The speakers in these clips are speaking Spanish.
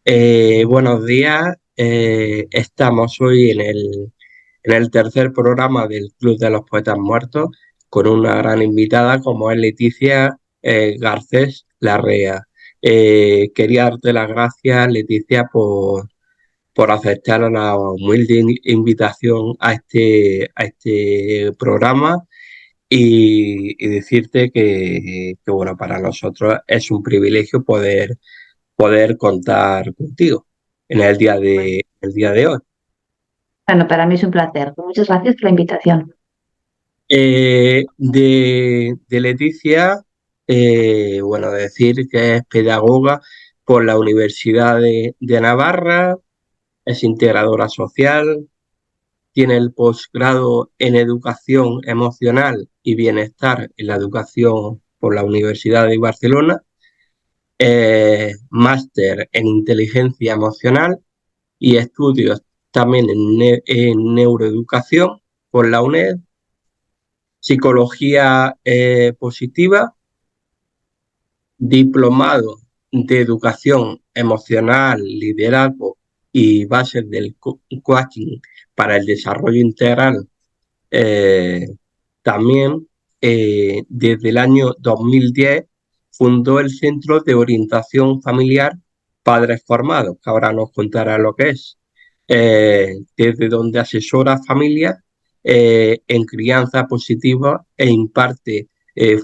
Buenos días. Estamos hoy en el tercer programa del Club de los Poetas Muertos con una gran invitada como es Leticia Garcés Larrea. Quería darte las gracias, Leticia, por aceptar la humilde invitación a este programa y decirte bueno, para nosotros es un privilegio poder contar contigo en el día de hoy. Bueno, para mí es un placer. Muchas gracias por la invitación. De Leticia, bueno, decir que es pedagoga por la Universidad de Navarra, es integradora social, tiene el posgrado en educación emocional y bienestar en la educación por la Universidad de Barcelona, máster en inteligencia emocional y estudios también en neuroeducación por la UNED, psicología positiva, diplomado de educación emocional, liderazgo y bases del coaching para el desarrollo integral. Eh, También desde el año 2010 fundó el Centro de Orientación Familiar Padres Formados, que ahora nos contará lo que es, desde donde asesora familias en crianza positiva e imparte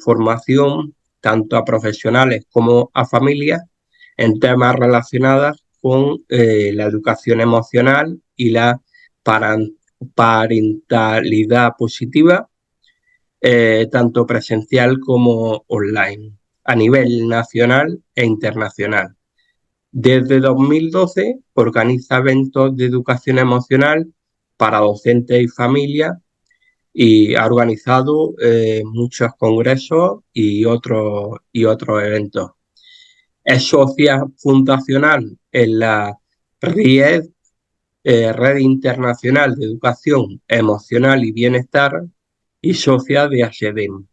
formación tanto a profesionales como a familias en temas relacionados con la educación emocional y la parentalidad positiva, tanto presencial como online, a nivel nacional e internacional. Desde 2012 organiza eventos de educación emocional para docentes y familias y ha organizado muchos congresos y otros eventos. Es socia fundacional en la RIED, Red Internacional de Educación Emocional y Bienestar, y socia de ASEDEM,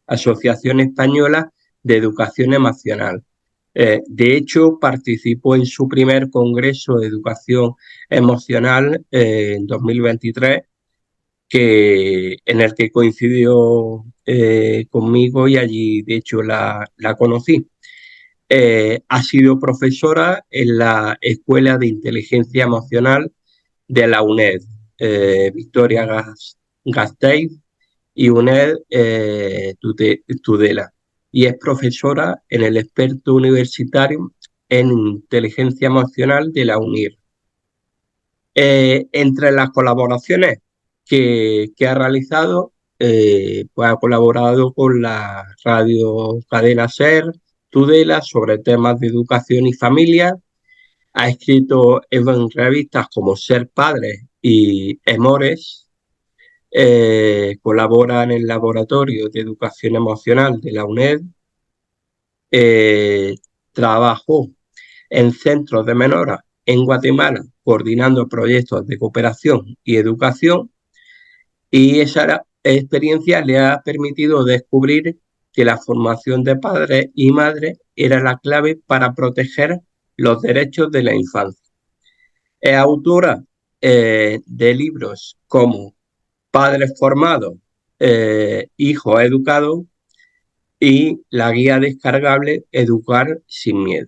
Asociación Española de Educación Emocional. De hecho, participó en su primer Congreso de Educación Emocional en 2023, en el que coincidió conmigo y allí, de hecho, la conocí. Ha sido profesora en la Escuela de Inteligencia Emocional de la UNED, Victoria Gasteiz y UNED Tudela. Y es profesora en el experto universitario en inteligencia emocional de la UNIR. Entre las colaboraciones que ha realizado, pues ha colaborado con la radio Cadena Ser, Tudela, sobre temas de educación y familia. Ha escrito en revistas como Ser Padre y Emores. Colabora en el Laboratorio de Educación Emocional de la UNED. eh, Trabajó en centros de menores en Guatemala, coordinando proyectos de cooperación y educación, y esa experiencia le ha permitido descubrir que la formación de padres y madres era la clave para proteger los derechos de la infancia. Es autora de libros como Padres Formados, Hijos Educados y la guía descargable Educar sin Miedo.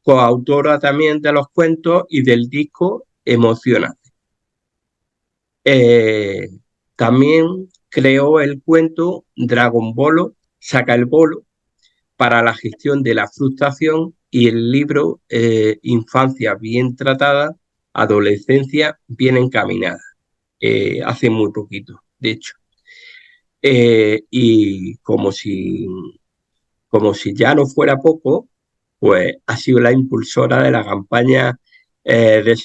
Coautora también de los cuentos y del disco Emociona. Eh, También creó el cuento Dragon Bolo, Saca el Bolo, para la gestión de la frustración y el libro Infancia bien tratada, Adolescencia bien encaminada, hace muy poquito, de hecho. Y como si ya no fuera poco, pues ha sido la impulsora de la campaña de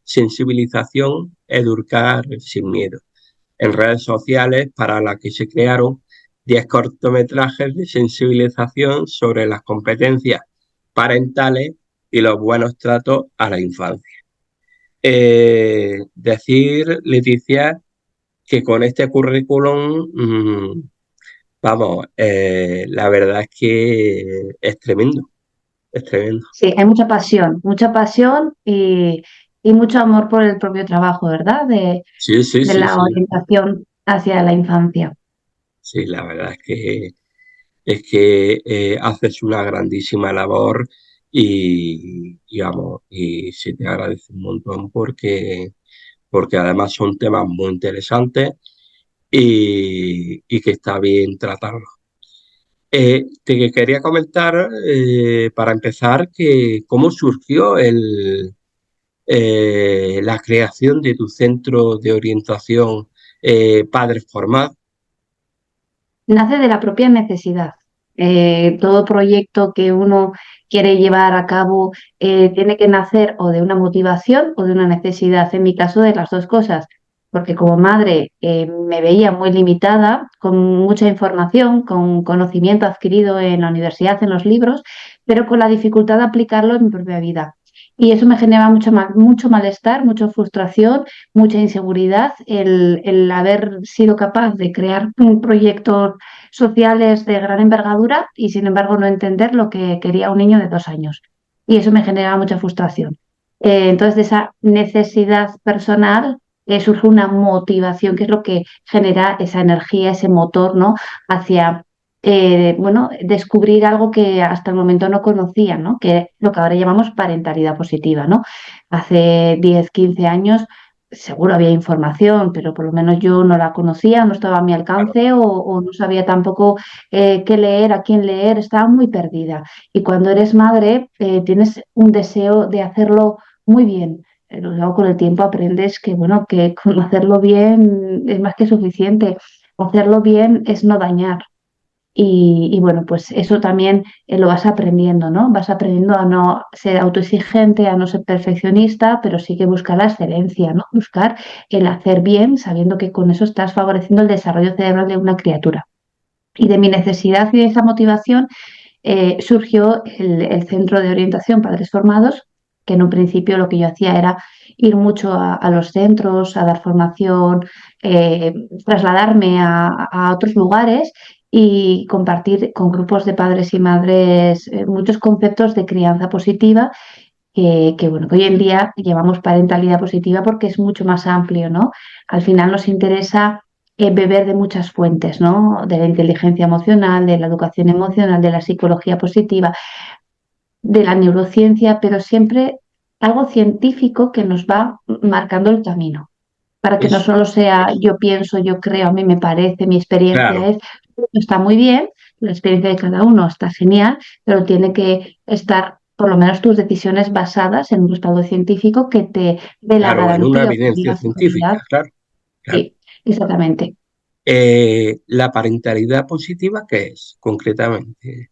sensibilización Educar sin Miedo en redes sociales, para la que se crearon 10 cortometrajes de sensibilización sobre las competencias parentales y los buenos tratos a la infancia. Decir, Leticia, que con este currículum, vamos, la verdad es que es tremendo. es tremendo. Sí, hay mucha pasión y mucho amor por el propio trabajo, ¿verdad? Sí, sí, De sí, la sí. orientación hacia la infancia. Sí, la verdad es que haces una grandísima labor y vamos, y se te agradece un montón porque además son temas muy interesantes y que está bien tratarlos. Te quería comentar, para empezar, que cómo surgió la creación de tu centro de orientación Padres Formados. Nace de la propia necesidad. Todo proyecto que uno quiere llevar a cabo tiene que nacer o de una motivación o de una necesidad. En mi caso, de las dos cosas, porque como madre me veía muy limitada, con mucha información, con conocimiento adquirido en la universidad, en los libros, pero con la dificultad de aplicarlo en mi propia vida. Y eso me genera mucho malestar, mucha frustración, mucha inseguridad el haber sido capaz de crear un proyecto sociales de gran envergadura y sin embargo no entender lo que quería un niño de 2 años. Y eso me generaba mucha frustración. Entonces, de esa necesidad personal surge una motivación que es lo que genera esa energía, ese motor, ¿no? Hacia, bueno, descubrir algo que hasta el momento no conocía, ¿no? Que es lo que ahora llamamos parentalidad positiva, ¿no? Hace 10 15 años seguro había información, pero por lo menos yo no la conocía, no estaba a mi Claro, alcance o no sabía tampoco qué leer, a quién leer, estaba muy perdida. Y cuando eres madre, tienes un deseo de hacerlo muy bien. Luego con el tiempo aprendes que, bueno, que con hacerlo bien es más que suficiente. Hacerlo bien es no dañar. Y bueno, pues eso también lo vas aprendiendo, ¿no? Vas aprendiendo a no ser autoexigente, a no ser perfeccionista, pero sí que buscar la excelencia, ¿no? Buscar el hacer bien, sabiendo que con eso estás favoreciendo el desarrollo cerebral de una criatura. Y de mi necesidad y de esa motivación surgió el Centro de Orientación Padres Formados, que en un principio lo que yo hacía era ir mucho a los centros, a dar formación, eh, trasladarme a otros lugares y compartir con grupos de padres y madres muchos conceptos de crianza positiva bueno, que hoy en día llevamos parentalidad positiva porque es mucho más amplio, ¿no? Al final nos interesa beber de muchas fuentes, ¿no? De la inteligencia emocional, de la educación emocional, de la psicología positiva, de la neurociencia, pero siempre algo científico que nos va marcando el camino, para que no eso, solo sea yo pienso, yo creo, a mí me parece, mi experiencia claro, es, está muy bien, la experiencia de cada uno está genial, pero tiene que estar por lo menos tus decisiones basadas en un respaldo científico que te dé la claro, en una garantía o que evidencia diga seguridad. científica, claro, claro. Sí, exactamente. La parentalidad positiva, ¿qué es concretamente,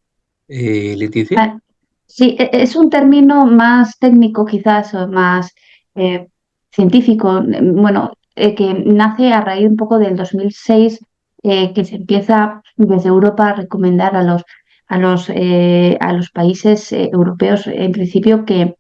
Leticia? Ah, sí, es un término más técnico quizás o más eh, científico, bueno, que nace a raíz un poco del 2006, que se empieza desde Europa a recomendar a los países europeos en principio que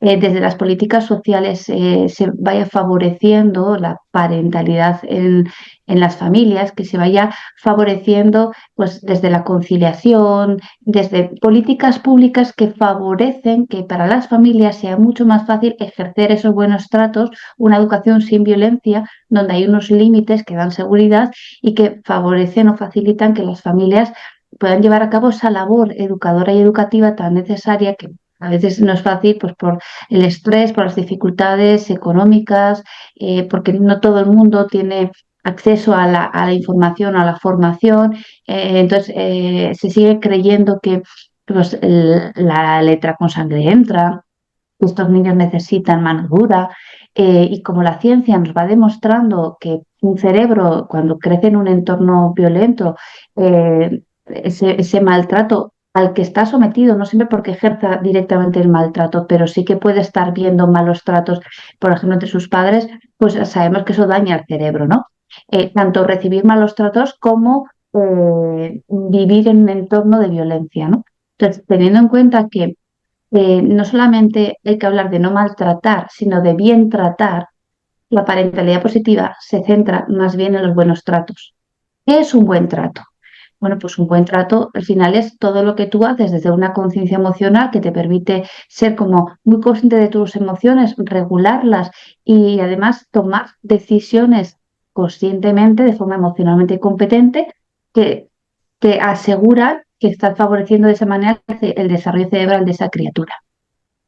desde las políticas sociales se vaya favoreciendo la parentalidad en las familias, que se vaya favoreciendo pues, desde la conciliación, desde políticas públicas que favorecen que para las familias sea mucho más fácil ejercer esos buenos tratos, una educación sin violencia, donde hay unos límites que dan seguridad y que favorecen o facilitan que las familias puedan llevar a cabo esa labor educadora y educativa tan necesaria que a veces no es fácil pues por el estrés, por las dificultades económicas, porque no todo el mundo tiene acceso a la información, a la formación. Entonces, se sigue creyendo que pues, la letra con sangre entra, que estos niños necesitan mano dura, y como la ciencia nos va demostrando que un cerebro cuando crece en un entorno violento, ese maltrato al que está sometido, no siempre porque ejerza directamente el maltrato, pero sí que puede estar viendo malos tratos, por ejemplo, entre sus padres, pues sabemos que eso daña al cerebro, ¿no? Tanto recibir malos tratos como vivir en un entorno de violencia, ¿no? Entonces, teniendo en cuenta que no solamente hay que hablar de no maltratar, sino de bien tratar, la parentalidad positiva se centra más bien en los buenos tratos. ¿Qué es un buen trato? Bueno, pues un buen trato al final es todo lo que tú haces desde una conciencia emocional que te permite ser como muy consciente de tus emociones, regularlas y además tomar decisiones conscientemente, de forma emocionalmente competente, que te aseguran que estás favoreciendo de esa manera el desarrollo cerebral de esa criatura.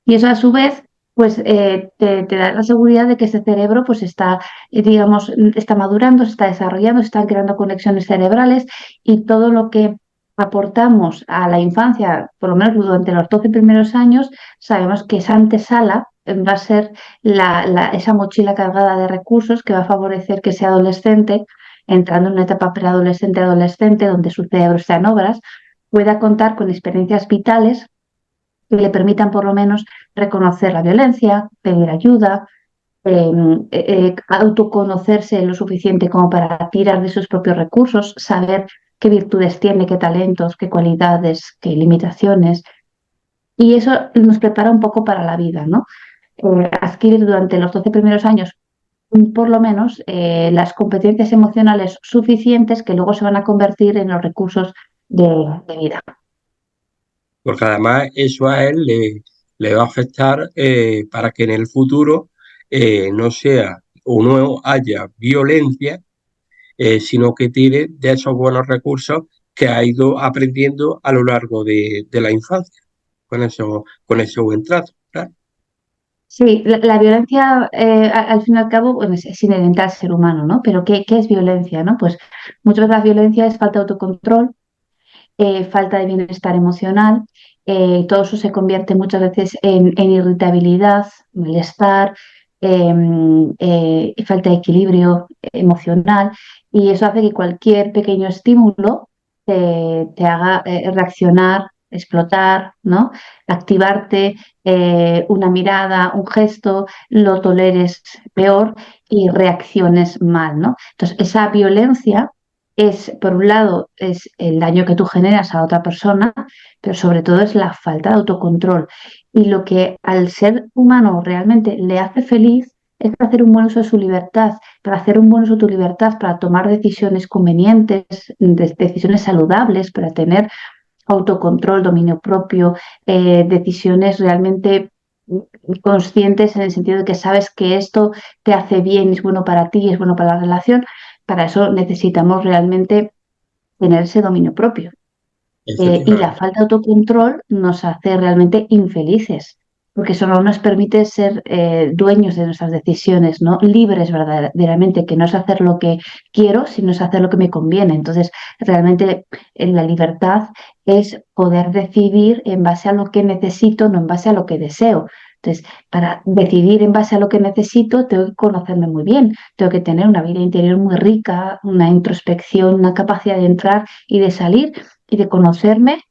Y eso a su vez, pues te da la seguridad de que ese cerebro pues está, digamos, está madurando, se está desarrollando, se están creando conexiones cerebrales y todo lo que aportamos a la infancia, por lo menos durante los 12 primeros años, sabemos que esa antesala va a ser esa mochila cargada de recursos que va a favorecer que ese adolescente, entrando en una etapa preadolescente-adolescente, donde su cerebro está en obras, pueda contar con experiencias vitales que le permitan por lo menos reconocer la violencia, pedir ayuda, autoconocerse lo suficiente como para tirar de sus propios recursos, saber qué virtudes tiene, qué talentos, qué cualidades, qué limitaciones. Y eso nos prepara un poco para la vida, ¿no? Adquirir durante los 12 primeros años por lo menos las competencias emocionales suficientes que luego se van a convertir en los recursos de vida. Porque además eso a él le va a afectar para que en el futuro no sea o no haya violencia, sino que tire de esos buenos recursos que ha ido aprendiendo a lo largo de la infancia, con ese buen trato, claro. Sí, la violencia, al fin y al cabo, bueno, es inherente al ser humano, ¿no? Pero ¿qué es violencia, no? Pues muchas veces la violencia es falta de autocontrol, falta de bienestar emocional, todo eso se convierte muchas veces en irritabilidad, malestar, falta de equilibrio emocional, y eso hace que cualquier pequeño estímulo te haga reaccionar, explotar, ¿no? Activarte, una mirada, un gesto, lo toleres peor y reacciones mal, ¿no? Entonces, esa violencia es, por un lado, es el daño que tú generas a otra persona, pero sobre todo es la falta de autocontrol. Y lo que al ser humano realmente le hace feliz es hacer un buen uso de su libertad, para hacer un buen uso de tu libertad, para tomar decisiones convenientes, decisiones saludables, para tener autocontrol, dominio propio, decisiones realmente conscientes en el sentido de que sabes que esto te hace bien, es bueno para ti, es bueno para la relación. Para eso necesitamos realmente tener ese dominio propio. Y la Efectivamente. falta de autocontrol nos hace realmente infelices, porque eso no nos permite ser dueños de nuestras decisiones, ¿no? Libres verdaderamente, que no es hacer lo que quiero, sino es hacer lo que me conviene. Entonces, realmente la libertad es poder decidir en base a lo que necesito, no en base a lo que deseo. Entonces, para decidir en base a lo que necesito, tengo que conocerme muy bien, tengo que tener una vida interior muy rica, una introspección, una capacidad de entrar y de salir y de conocerme,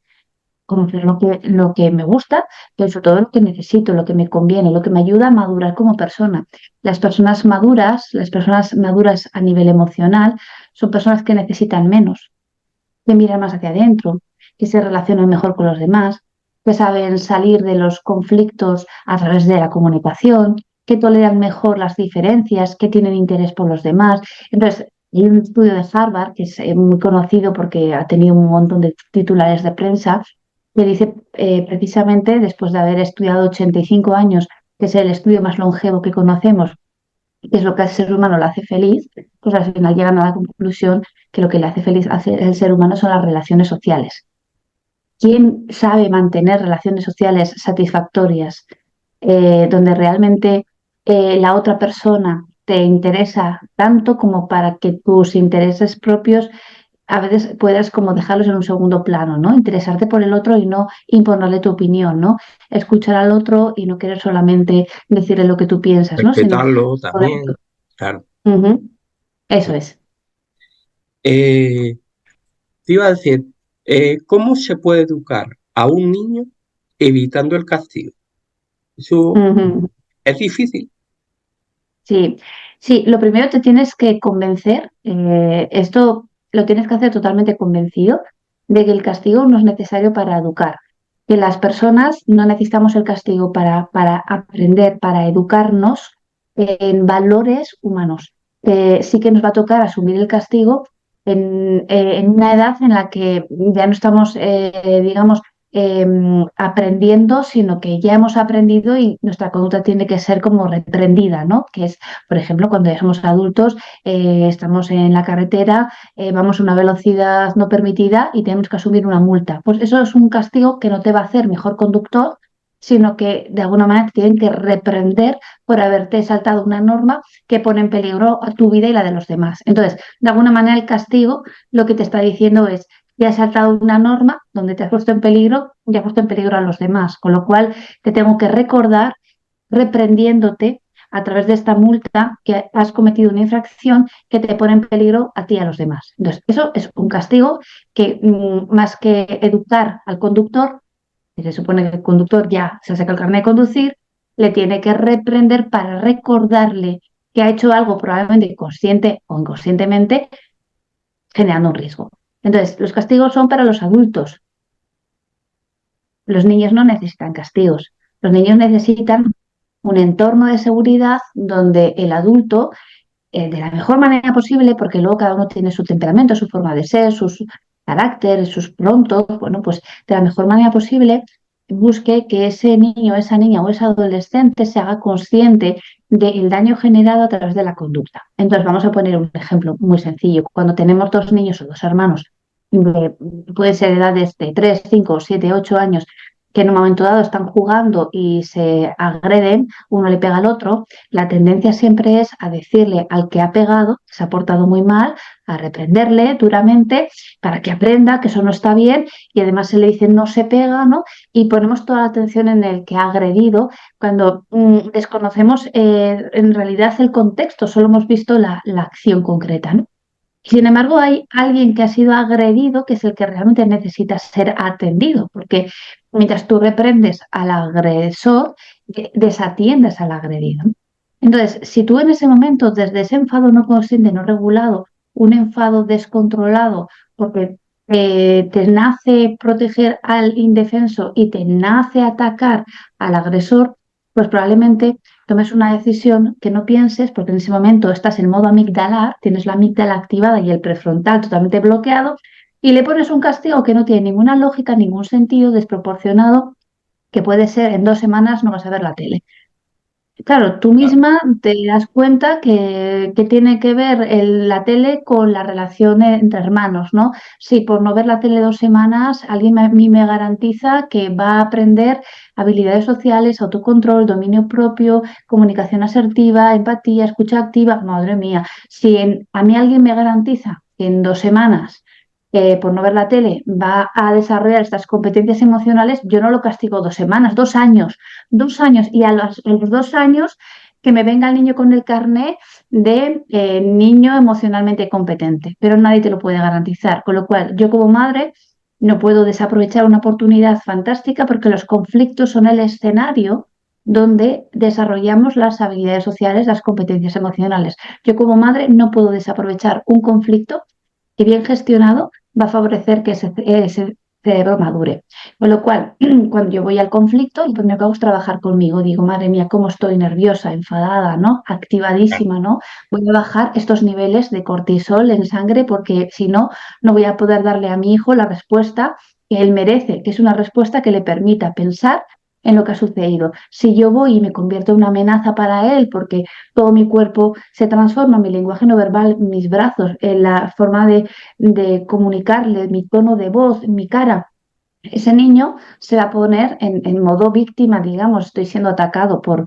conocer lo que me gusta, pero sobre todo lo que necesito, lo que me conviene, lo que me ayuda a madurar como persona. Las personas maduras a nivel emocional, son personas que necesitan menos, que miran más hacia adentro, que se relacionan mejor con los demás, que saben salir de los conflictos a través de la comunicación, que toleran mejor las diferencias, que tienen interés por los demás. Entonces, hay un estudio de Harvard que es muy conocido porque ha tenido un montón de titulares de prensa, que dice precisamente después de haber estudiado 85 años, que es el estudio más longevo que conocemos, que es lo que al ser humano lo hace feliz, pues al final llegan a la conclusión que lo que le hace feliz al ser humano son las relaciones sociales. ¿Quién sabe mantener relaciones sociales satisfactorias, donde realmente la otra persona te interesa tanto como para que tus intereses propios a veces puedas como dejarlos en un segundo plano, ¿no? Interesarte por el otro y no imponerle tu opinión, ¿no? Escuchar al otro y no querer solamente decirle lo que tú piensas, ¿no? Sino Respetarlo poder... también, claro. Ujú, eso es. Eh, Te iba a decir, ¿cómo se puede educar a un niño evitando el castigo? Eso Ujú. es difícil. Sí, sí, lo primero te tienes que convencer, esto lo tienes que hacer totalmente convencido de que el castigo no es necesario para educar, que las personas no necesitamos el castigo para aprender, para educarnos en valores humanos. Sí que nos va a tocar asumir el castigo en una edad en la que ya no estamos, digamos, eh, aprendiendo, sino que ya hemos aprendido y nuestra conducta tiene que ser como reprendida, ¿no? Que es, por ejemplo, cuando ya somos adultos, estamos en la carretera, vamos a una velocidad no permitida y tenemos que asumir una multa. Pues eso es un castigo que no te va a hacer mejor conductor, sino que de alguna manera te tienen que reprender por haberte saltado una norma que pone en peligro a tu vida y la de los demás. Entonces, de alguna manera el castigo lo que te está diciendo es, ya has saltado una norma donde te has puesto en peligro y has puesto en peligro a los demás, con lo cual te tengo que recordar reprendiéndote a través de esta multa que has cometido una infracción que te pone en peligro a ti y a los demás. Entonces, eso es un castigo que más que educar al conductor, que se supone que el conductor ya se saca el carnet de conducir, le tiene que reprender para recordarle que ha hecho algo probablemente consciente o inconscientemente generando un riesgo. Entonces, los castigos son para los adultos. Los niños no necesitan castigos. Los niños necesitan un entorno de seguridad donde el adulto, de la mejor manera posible, porque luego cada uno tiene su temperamento, su forma de ser, sus caracteres, sus prontos, bueno, pues de la mejor manera posible busque que ese niño, esa niña o ese adolescente se haga consciente del daño generado a través de la conducta. Entonces, vamos a poner un ejemplo muy sencillo. Cuando tenemos dos niños o dos hermanos, puede ser edades de 3, 5, 7, 8 años, que en un momento dado están jugando y se agreden, uno le pega al otro, la tendencia siempre es a decirle al que ha pegado, que se ha portado muy mal, a reprenderle duramente para que aprenda que eso no está bien y además se le dice no se pega, ¿no? Y ponemos toda la atención en el que ha agredido cuando desconocemos en realidad el contexto, solo hemos visto la acción concreta, ¿no? Sin embargo, hay alguien que ha sido agredido, que es el que realmente necesita ser atendido, porque mientras tú reprendes al agresor, desatiendes al agredido. Entonces, si tú en ese momento, desde ese enfado no consciente, no regulado, un enfado descontrolado, porque te nace proteger al indefenso y te nace atacar al agresor, pues probablemente tomes una decisión que no pienses, porque en ese momento estás en modo amigdalar, tienes la amígdala activada y el prefrontal totalmente bloqueado, y le pones un castigo que no tiene ninguna lógica, ningún sentido, desproporcionado, que puede ser en 2 semanas no vas a ver la tele. Claro, tú misma te das cuenta que tiene que ver la tele con la relación entre hermanos, ¿no? Si por no ver la tele 2 semanas alguien a mí me garantiza que va a aprender habilidades sociales, autocontrol, dominio propio, comunicación asertiva, empatía, escucha activa, madre mía, si a mí alguien me garantiza que en 2 semanas por no ver la tele va a desarrollar estas competencias emocionales, yo no lo castigo 2 semanas, 2 años. 2 años y a los 2 años que me venga el niño con el carné de niño emocionalmente competente, pero nadie te lo puede garantizar. Con lo cual, yo como madre no puedo desaprovechar una oportunidad fantástica porque los conflictos son el escenario donde desarrollamos las habilidades sociales, las competencias emocionales. Yo como madre no puedo desaprovechar un conflicto que bien gestionado va a favorecer que ese cerebro madure. Con lo cual, cuando yo voy al conflicto, lo primero que hago es trabajar conmigo. Digo, madre mía, cómo estoy nerviosa, enfadada, ¿no? Activadísima, ¿no? Voy a bajar estos niveles de cortisol en sangre porque si no, no voy a poder darle a mi hijo la respuesta que él merece, que es una respuesta que le permita pensar en lo que ha sucedido. Si yo voy y me convierto en una amenaza para él porque todo mi cuerpo se transforma, mi lenguaje no verbal, mis brazos, en la forma de comunicarle, mi tono de voz, mi cara, ese niño se va a poner en modo víctima, digamos, estoy siendo atacado por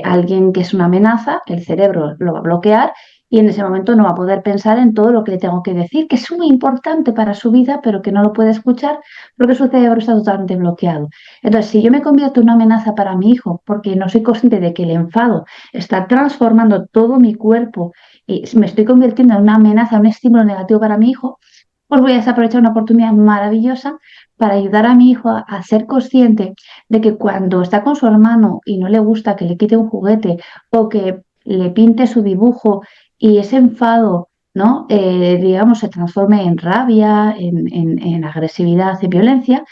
alguien que es una amenaza, el cerebro lo va a bloquear y en ese momento no va a poder pensar en todo lo que le tengo que decir, que es muy importante para su vida, pero que no lo puede escuchar porque su cerebro está totalmente bloqueado. Entonces, si yo me convierto en una amenaza para mi hijo, porque no soy consciente de que el enfado está transformando todo mi cuerpo y me estoy convirtiendo en una amenaza, un estímulo negativo para mi hijo, pues voy a desaprovechar una oportunidad maravillosa para ayudar a mi hijo a ser consciente de que cuando está con su hermano y no le gusta que le quite un juguete o que le pinte su dibujo y ese enfado, ¿no? Digamos, se transforme en rabia, en agresividad, en violencia,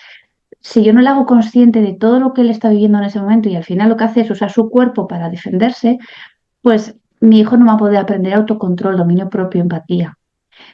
si yo no le hago consciente de todo lo que él está viviendo en ese momento y al final lo que hace es usar su cuerpo para defenderse, pues mi hijo no va a poder aprender autocontrol, dominio propio, empatía.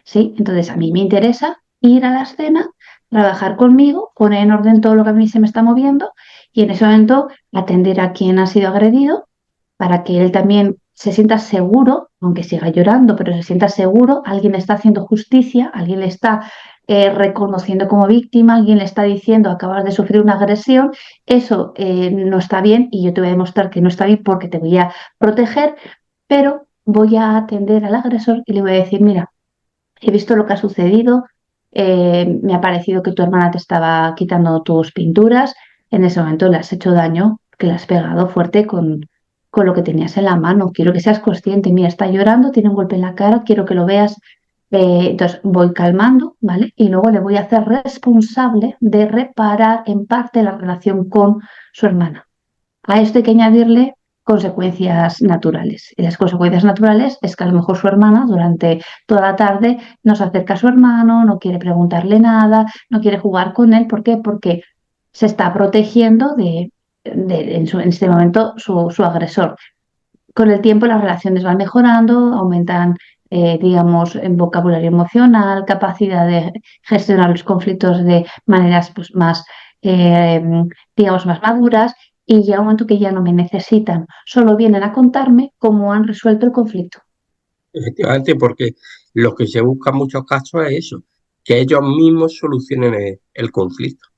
¿sí? Entonces a mí me interesa ir a la escena, trabajar conmigo, poner en orden todo lo que a mí se me está moviendo y en ese momento atender a quien ha sido agredido para que él también se sienta seguro, aunque siga llorando, pero se sienta seguro, alguien le está haciendo justicia, alguien le está reconociendo como víctima, alguien le está diciendo acabas de sufrir una agresión, eso no está bien y yo te voy a demostrar que no está bien porque te voy a proteger, pero voy a atender al agresor y le voy a decir, mira, he visto lo que ha sucedido, me ha parecido que tu hermana te estaba quitando tus pinturas, en ese momento le has hecho daño, que le has pegado fuerte con lo que tenías en la mano. Quiero que seas consciente, mira, está llorando, tiene un golpe en la cara, quiero que lo veas. Entonces voy calmando, ¿vale? Y luego le voy a hacer responsable de reparar en parte la relación con su hermana. A esto hay que añadirle consecuencias naturales. Y las consecuencias naturales es que a lo mejor su hermana durante toda la tarde no se acerca a su hermano, no quiere preguntarle nada, no quiere jugar con él. ¿Por qué? Porque se está protegiendo en este momento su agresor. Con el tiempo las relaciones van mejorando, aumentan, digamos, en vocabulario emocional, capacidad de gestionar los conflictos de maneras pues, más, eh, digamos, más maduras y llega un momento que ya no me necesitan, solo vienen a contarme cómo han resuelto el conflicto. Efectivamente, porque lo que se busca en muchos casos es eso, que ellos mismos solucionen el conflicto.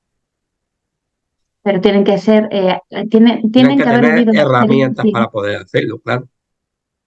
Pero tienen que ser, Tienen tienen que que haber tener vivido una herramientas experiencia. para poder hacerlo, claro.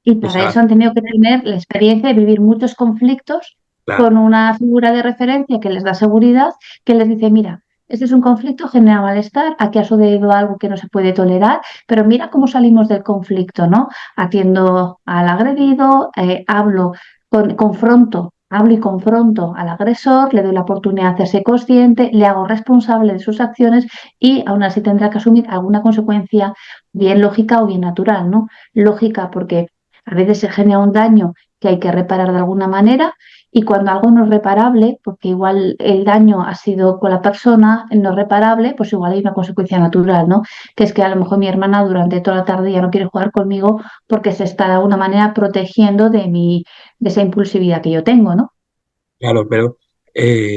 Y para eso Exacto, han tenido que tener la experiencia de vivir muchos conflictos claro. con una figura de referencia que les da seguridad, que les dice, mira, este es un conflicto, genera malestar, aquí ha sucedido algo que no se puede tolerar, pero mira cómo salimos del conflicto, ¿no? Atiendo al agredido, hablo y confronto al agresor, le doy la oportunidad de hacerse consciente, le hago responsable de sus acciones y aún así tendrá que asumir alguna consecuencia bien lógica o bien natural, ¿no? Lógica porque a veces se genera un daño que hay que reparar de alguna manera y cuando algo no es reparable, porque igual el daño ha sido con la persona, no es reparable, pues igual hay una consecuencia natural, ¿no? Que es que a lo mejor mi hermana durante toda la tarde ya no quiere jugar conmigo porque se está de alguna manera protegiendo de esa impulsividad que yo tengo, ¿no? Claro, pero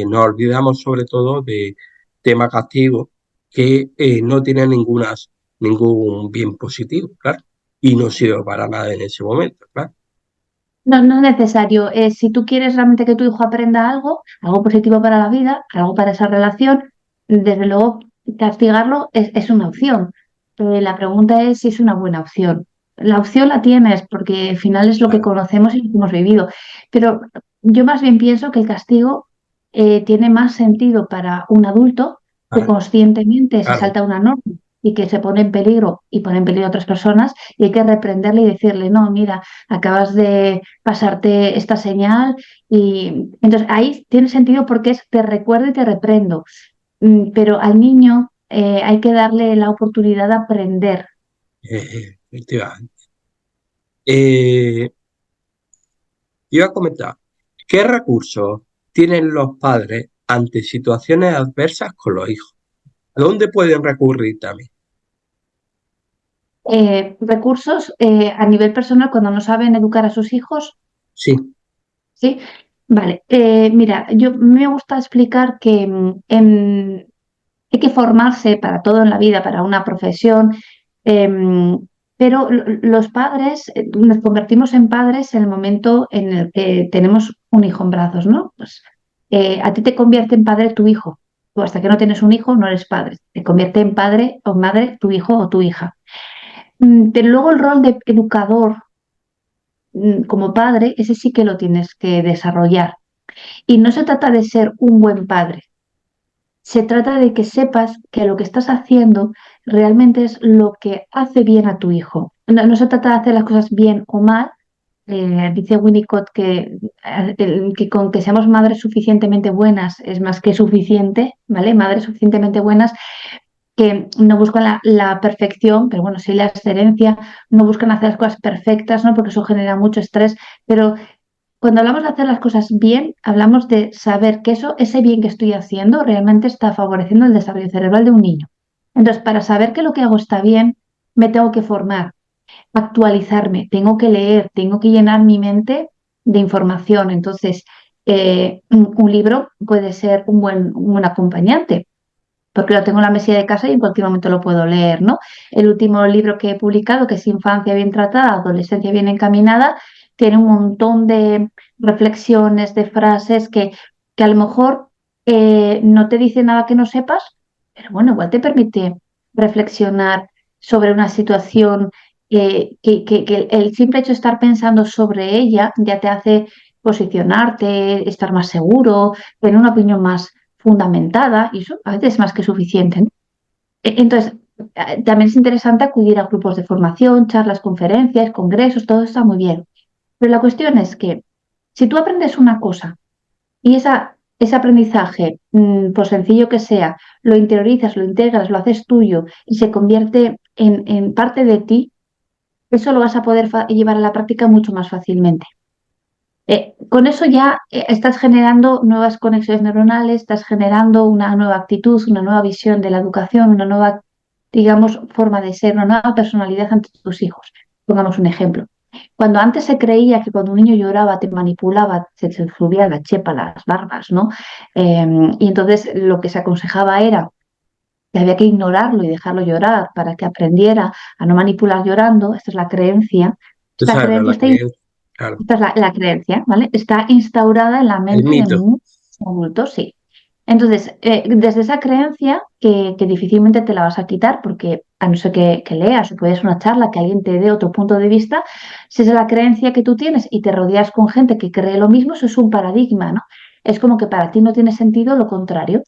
nos olvidamos sobre todo de tema castigo que no tiene ningún bien positivo, claro, y no sirve para nada en ese momento, claro. No, no es necesario. Si tú quieres realmente que tu hijo aprenda algo, algo positivo para la vida, algo para esa relación, desde luego castigarlo es una opción. La pregunta es si es una buena opción. La opción la tienes porque al final es lo que Claro, conocemos y lo que hemos vivido. Pero yo más bien pienso que el castigo tiene más sentido para un adulto que claro, conscientemente se claro. salta una norma y que se pone en peligro y pone en peligro a otras personas y hay que reprenderle y decirle, no, mira, acabas de pasarte esta señal y entonces ahí tiene sentido porque es te recuerdo y te reprendo. Pero al niño hay que darle la oportunidad de aprender. Efectivamente. Eh, Iba a comentar, ¿qué recursos tienen los padres ante situaciones adversas con los hijos? ¿A dónde pueden recurrir también? Recursos a nivel personal cuando no saben educar a sus hijos, Sí, ¿sí? Vale, mira, yo me gusta explicar que hay que formarse para todo en la vida, para una profesión, pero los padres, nos convertimos en padres en el momento en el que tenemos un hijo en brazos, ¿no? Pues a ti te convierte en padre tu hijo. Tú hasta que no tienes un hijo no eres padre. Te convierte en padre o madre tu hijo o tu hija. Pero luego el rol de educador como padre, ese sí que lo tienes que desarrollar. Y no se trata de ser un buen padre. Se trata de que sepas que lo que estás haciendo realmente es lo que hace bien a tu hijo. No, no se trata de hacer las cosas bien o mal. Dice Winnicott que con que seamos madres suficientemente buenas es más que suficiente, ¿vale? Madres suficientemente buenas que no buscan la perfección, pero bueno, sí la excelencia, no buscan hacer las cosas perfectas, ¿no? Porque eso genera mucho estrés, pero cuando hablamos de hacer las cosas bien, hablamos de saber que ese bien que estoy haciendo realmente está favoreciendo el desarrollo cerebral de un niño. Entonces, para saber que lo que hago está bien, me tengo que formar, actualizarme, tengo que leer, tengo que llenar mi mente de información. Entonces, un libro puede ser un buen acompañante, porque lo tengo en la mesilla de casa y en cualquier momento lo puedo leer, ¿no? El último libro que he publicado, que es Infancia bien tratada, Adolescencia bien encaminada, tiene un montón de reflexiones, de frases que a lo mejor no te dice nada que no sepas, pero bueno, igual te permite reflexionar sobre una situación que el simple hecho de estar pensando sobre ella ya te hace posicionarte, estar más seguro, tener una opinión más fundamentada y eso a veces es más que suficiente, ¿no? Entonces, también es interesante acudir a grupos de formación, charlas, conferencias, congresos, todo está muy bien. Pero la cuestión es que si tú aprendes una cosa y ese aprendizaje, por sencillo que sea, lo interiorizas, lo integras, lo haces tuyo y se convierte en parte de ti, eso lo vas a poder llevar a la práctica mucho más fácilmente. Con eso ya estás generando nuevas conexiones neuronales, estás generando una nueva actitud, una nueva visión de la educación, una nueva, digamos, forma de ser, una nueva personalidad ante tus hijos. Pongamos un ejemplo. Cuando antes se creía que cuando un niño lloraba te manipulaba, se te subía la chepa, las barbas, ¿no? Y entonces lo que se aconsejaba era que había que ignorarlo y dejarlo llorar para que aprendiera a no manipular llorando. Esta es la creencia. Esta Esa era creencia la está creencia, claro. esta es la creencia, ¿vale? Está instaurada en la El mente de mito. muchos adultos, sí. Entonces, desde esa creencia, que difícilmente te la vas a quitar, porque a no ser que leas o puedes una charla, que alguien te dé otro punto de vista, si es la creencia que tú tienes y te rodeas con gente que cree lo mismo, eso es un paradigma, ¿no? Es como que para ti no tiene sentido lo contrario.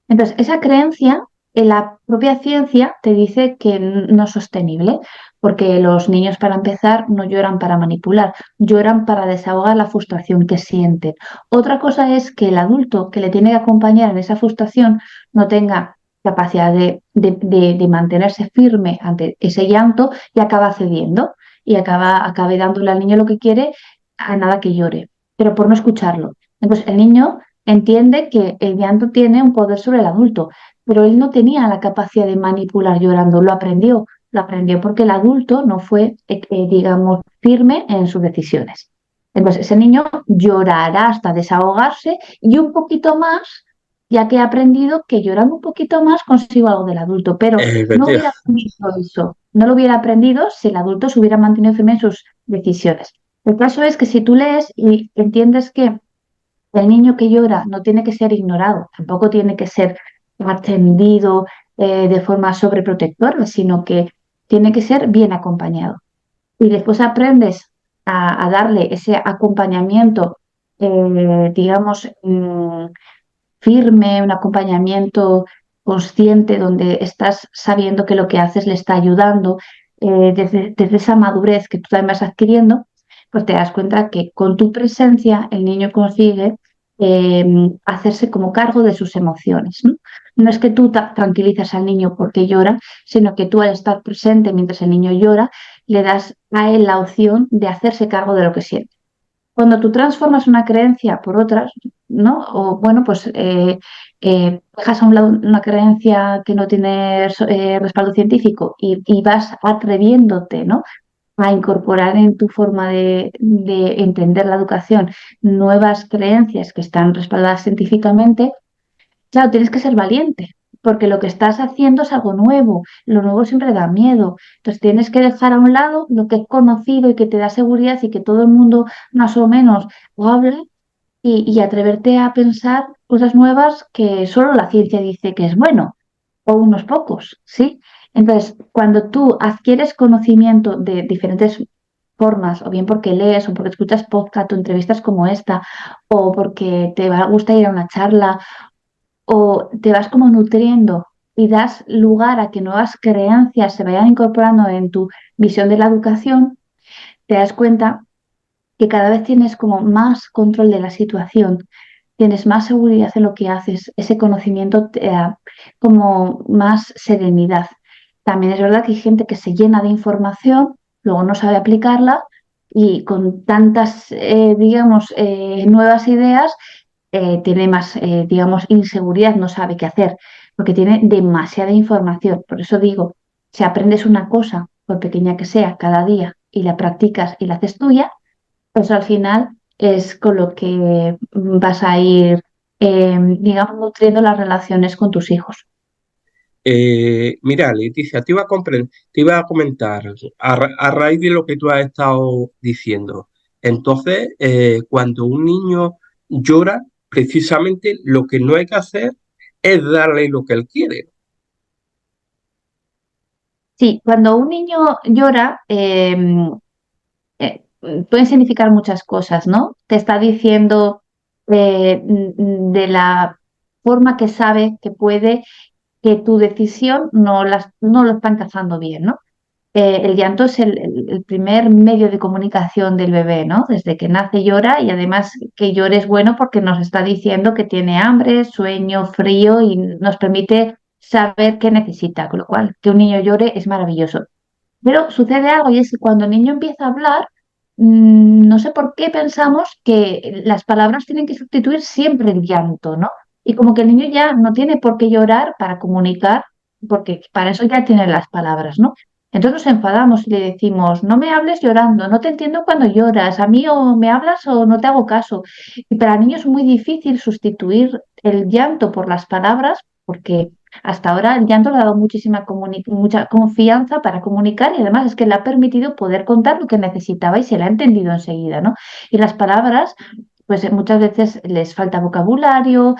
Entonces, esa creencia en la propia ciencia te dice que no es sostenible, porque los niños, para empezar, no lloran para manipular, lloran para desahogar la frustración que sienten. Otra cosa es que el adulto que le tiene que acompañar en esa frustración no tenga capacidad de mantenerse firme ante ese llanto y acaba cediendo y acabe dándole al niño lo que quiere a nada que llore, pero por no escucharlo. Entonces, el niño entiende que el llanto tiene un poder sobre el adulto, pero él no tenía la capacidad de manipular llorando, lo aprendió porque el adulto no fue, digamos, firme en sus decisiones. Entonces, ese niño llorará hasta desahogarse y un poquito más, ya que ha aprendido que llorando un poquito más consigo algo del adulto, pero no Efectivamente. hubiera aprendido eso, no lo hubiera aprendido si el adulto se hubiera mantenido firme en sus decisiones. El caso es que si tú lees y entiendes que el niño que llora no tiene que ser ignorado, tampoco tiene que ser atendido de forma sobreprotectora, sino que tiene que ser bien acompañado. Y después aprendes a darle ese acompañamiento, digamos, firme, un acompañamiento consciente, donde estás sabiendo que lo que haces le está ayudando, desde esa madurez que tú también vas adquiriendo, pues te das cuenta que con tu presencia el niño consigue hacerse como cargo de sus emociones, ¿no? No es que tú tranquilizas al niño porque llora, sino que tú al estar presente mientras el niño llora, le das a él la opción de hacerse cargo de lo que siente. Cuando tú transformas una creencia por otras, ¿no? O bueno, pues dejas a un lado una creencia que no tiene respaldo científico y vas atreviéndote, ¿no? A incorporar en tu forma de entender la educación nuevas creencias que están respaldadas científicamente. Claro, tienes que ser valiente, porque lo que estás haciendo es algo nuevo. Lo nuevo siempre da miedo. Entonces tienes que dejar a un lado lo que es conocido y que te da seguridad y que todo el mundo más o menos lo habla y atreverte a pensar cosas nuevas que solo la ciencia dice que es bueno, o unos pocos, ¿sí? Entonces, cuando tú adquieres conocimiento de diferentes formas, o bien porque lees, o porque escuchas podcast o entrevistas como esta, o porque gusta ir a una charla o te vas como nutriendo y das lugar a que nuevas creencias se vayan incorporando en tu visión de la educación, te das cuenta que cada vez tienes como más control de la situación, tienes más seguridad en lo que haces, ese conocimiento te da como más serenidad. También es verdad que hay gente que se llena de información, luego no sabe aplicarla y con tantas, digamos, nuevas ideas, tiene más, digamos, inseguridad, no sabe qué hacer, porque tiene demasiada información. Por eso digo, si aprendes una cosa, por pequeña que sea, cada día, y la practicas y la haces tuya, pues al final es con lo que vas a ir, digamos, nutriendo las relaciones con tus hijos. Mira, Leticia, te iba a comentar a raíz de lo que tú has estado diciendo. Entonces, cuando un niño llora, precisamente lo que no hay que hacer es darle lo que él quiere. Sí, cuando un niño llora, pueden significar muchas cosas, ¿no? Te está diciendo de la forma que sabe que puede que tu decisión no lo está encajando bien, ¿no? El llanto es el primer medio de comunicación del bebé, ¿no? Desde que nace llora y además que llore es bueno porque nos está diciendo que tiene hambre, sueño, frío y nos permite saber qué necesita, con lo cual que un niño llore es maravilloso. Pero sucede algo y es que cuando el niño empieza a hablar, no sé por qué pensamos que las palabras tienen que sustituir siempre el llanto, ¿no? Y como que el niño ya no tiene por qué llorar para comunicar, porque para eso ya tiene las palabras, ¿no? Entonces nos enfadamos y le decimos, no me hables llorando, no te entiendo cuando lloras, a mí o me hablas o no te hago caso. Y para el niño es muy difícil sustituir el llanto por las palabras, porque hasta ahora el llanto le ha dado mucha confianza para comunicar y además es que le ha permitido poder contar lo que necesitaba y se le ha entendido enseguida, ¿no? Y las palabras, pues muchas veces les falta vocabulario,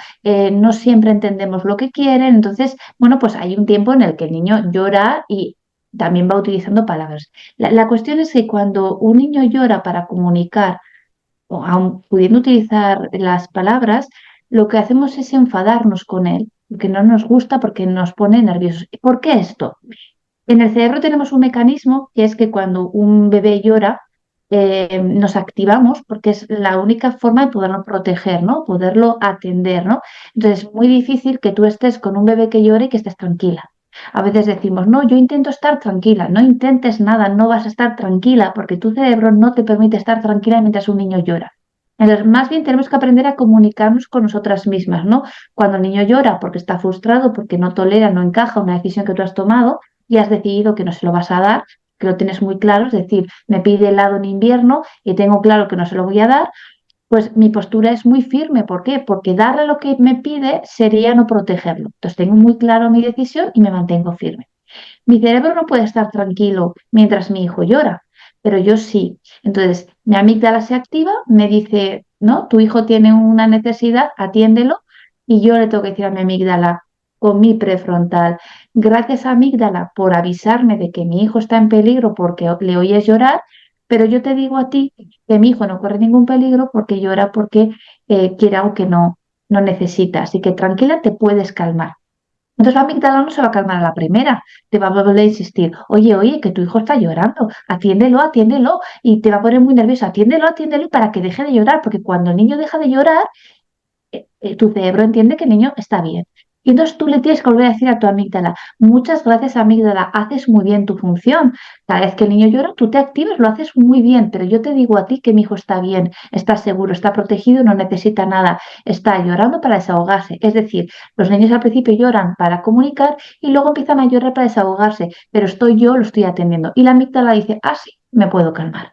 no siempre entendemos lo que quieren, entonces, bueno, pues hay un tiempo en el que el niño llora y también va utilizando palabras. La cuestión es que cuando un niño llora para comunicar, o aun pudiendo utilizar las palabras, lo que hacemos es enfadarnos con él, porque no nos gusta, porque nos pone nerviosos. ¿Por qué esto? En el cerebro tenemos un mecanismo que es que cuando un bebé llora, nos activamos porque es la única forma de poderlo proteger, ¿no? Poderlo atender, ¿no? Entonces es muy difícil que tú estés con un bebé que llore y que estés tranquila. A veces decimos, no, yo intento estar tranquila, no intentes nada, no vas a estar tranquila porque tu cerebro no te permite estar tranquila mientras un niño llora. Entonces, más bien tenemos que aprender a comunicarnos con nosotras mismas, ¿no? Cuando el niño llora porque está frustrado, porque no tolera, no encaja una decisión que tú has tomado, y has decidido que no se lo vas a dar, que lo tienes muy claro, es decir, me pide helado en invierno y tengo claro que no se lo voy a dar, pues mi postura es muy firme. ¿Por qué? Porque darle lo que me pide sería no protegerlo. Entonces tengo muy claro mi decisión y me mantengo firme. Mi cerebro no puede estar tranquilo mientras mi hijo llora, pero yo sí. Entonces, mi amígdala se activa, me dice, no, tu hijo tiene una necesidad, atiéndelo, y yo le tengo que decir a mi amígdala con mi prefrontal, gracias amígdala por avisarme de que mi hijo está en peligro porque le oyes llorar, pero yo te digo a ti que mi hijo no corre ningún peligro porque llora porque quiere algo que no necesita. Así que tranquila, te puedes calmar. Entonces la amígdala no se va a calmar a la primera, te va a volver a insistir, oye, oye, que tu hijo está llorando, atiéndelo, atiéndelo, y te va a poner muy nervioso, atiéndelo, atiéndelo para que deje de llorar, porque cuando el niño deja de llorar, tu cerebro entiende que el niño está bien. Y entonces tú le tienes que volver a decir a tu amígdala, muchas gracias amígdala, haces muy bien tu función. Cada vez que el niño llora, tú te activas, lo haces muy bien, pero yo te digo a ti que mi hijo está bien, está seguro, está protegido, no necesita nada, está llorando para desahogarse. Es decir, los niños al principio lloran para comunicar y luego empiezan a llorar para desahogarse, pero estoy yo, lo estoy atendiendo. Y la amígdala dice, ah, sí, me puedo calmar.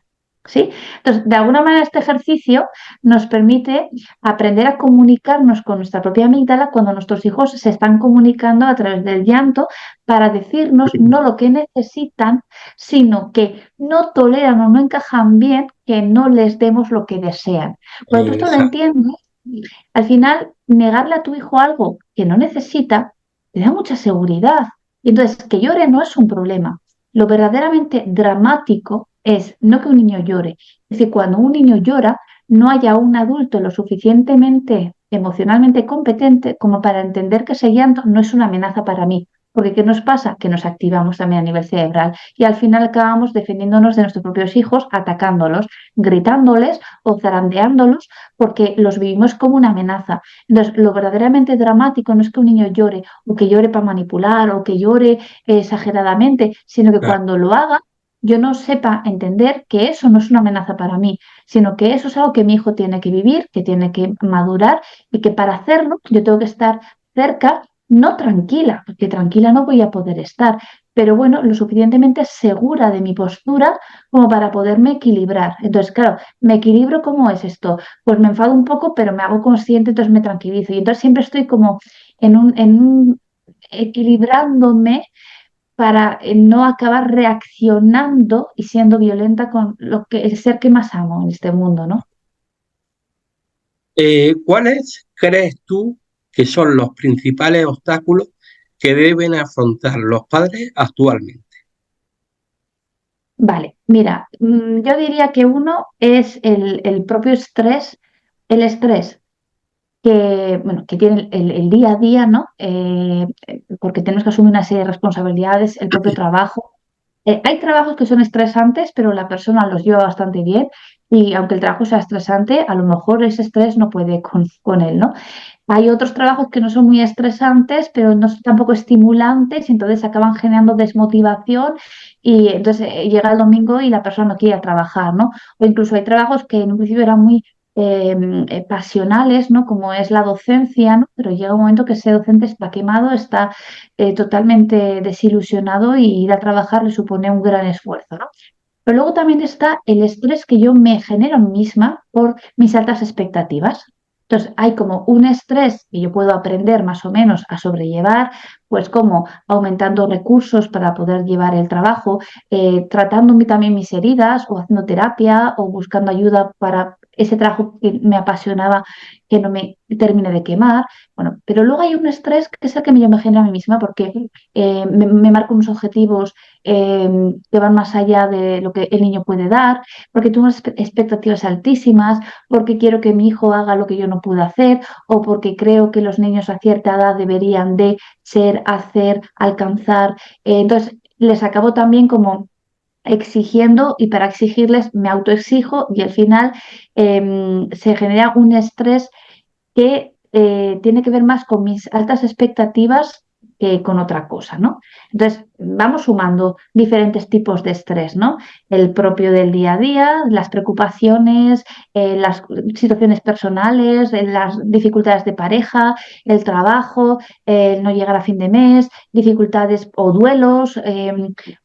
¿Sí? Entonces, de alguna manera este ejercicio nos permite aprender a comunicarnos con nuestra propia amígdala cuando nuestros hijos se están comunicando a través del llanto para decirnos no lo que necesitan, sino que no toleran o no encajan bien que no les demos lo que desean. Cuando tú esto lo Esa- entiendes, al final negarle a tu hijo algo que no necesita te da mucha seguridad. Y entonces, que llore no es un problema. Lo verdaderamente dramático es no que un niño llore, es que cuando un niño llora, no haya un adulto lo suficientemente emocionalmente competente como para entender que ese llanto no es una amenaza para mí. Porque ¿qué nos pasa? Que nos activamos también a nivel cerebral y al final acabamos defendiéndonos de nuestros propios hijos, atacándolos, gritándoles o zarandeándolos porque los vivimos como una amenaza. Entonces, lo verdaderamente dramático no es que un niño llore o que llore para manipular o que llore exageradamente, sino que claro, cuando lo haga yo no sepa entender que eso no es una amenaza para mí, sino que eso es algo que mi hijo tiene que vivir, que tiene que madurar y que para hacerlo yo tengo que estar cerca, no tranquila, porque tranquila no voy a poder estar, pero bueno, lo suficientemente segura de mi postura como para poderme equilibrar. Entonces, claro, ¿me equilibro cómo es esto? Pues me enfado un poco, pero me hago consciente, entonces me tranquilizo. Y entonces siempre estoy como en un equilibrándome para no acabar reaccionando y siendo violenta con el ser que más amo en este mundo, ¿no? ¿Cuáles crees tú que son los principales obstáculos que deben afrontar los padres actualmente? Vale, mira, yo diría que uno es el propio estrés, el estrés que, bueno, que tiene el día a día, ¿no? Porque tenemos que asumir una serie de responsabilidades, el propio trabajo. Hay trabajos que son estresantes, pero la persona los lleva bastante bien y aunque el trabajo sea estresante, a lo mejor ese estrés no puede con él, ¿no? Hay otros trabajos que no son muy estresantes, pero no son tampoco estimulantes y entonces acaban generando desmotivación y entonces llega el domingo y la persona no quiere ir a trabajar, ¿no? O incluso hay trabajos que en un principio eran muy pasionales, ¿no? Como es la docencia, ¿no? Pero llega un momento que ese docente está quemado, está totalmente desilusionado y ir a trabajar le supone un gran esfuerzo, ¿no? Pero luego también está el estrés que yo me genero a mí misma por mis altas expectativas. Entonces, hay como un estrés que yo puedo aprender más o menos a sobrellevar, pues como aumentando recursos para poder llevar el trabajo, tratándome también mis heridas o haciendo terapia o buscando ayuda para ese trabajo que me apasionaba que no me termine de quemar. Bueno, pero luego hay un estrés que es el que yo me genero a mí misma porque me marco unos objetivos que van más allá de lo que el niño puede dar, porque tengo unas expectativas altísimas, porque quiero que mi hijo haga lo que yo no pude hacer, o porque creo que los niños a cierta edad deberían de ser, hacer, alcanzar. Entonces, les acabo también como exigiendo y para exigirles me autoexijo y al final se genera un estrés que tiene que ver más con mis altas expectativas que con otra cosa, ¿no? Entonces, vamos sumando diferentes tipos de estrés, ¿no? El propio del día a día, las preocupaciones, las situaciones personales, las dificultades de pareja, el trabajo, el no llegar a fin de mes, dificultades o duelos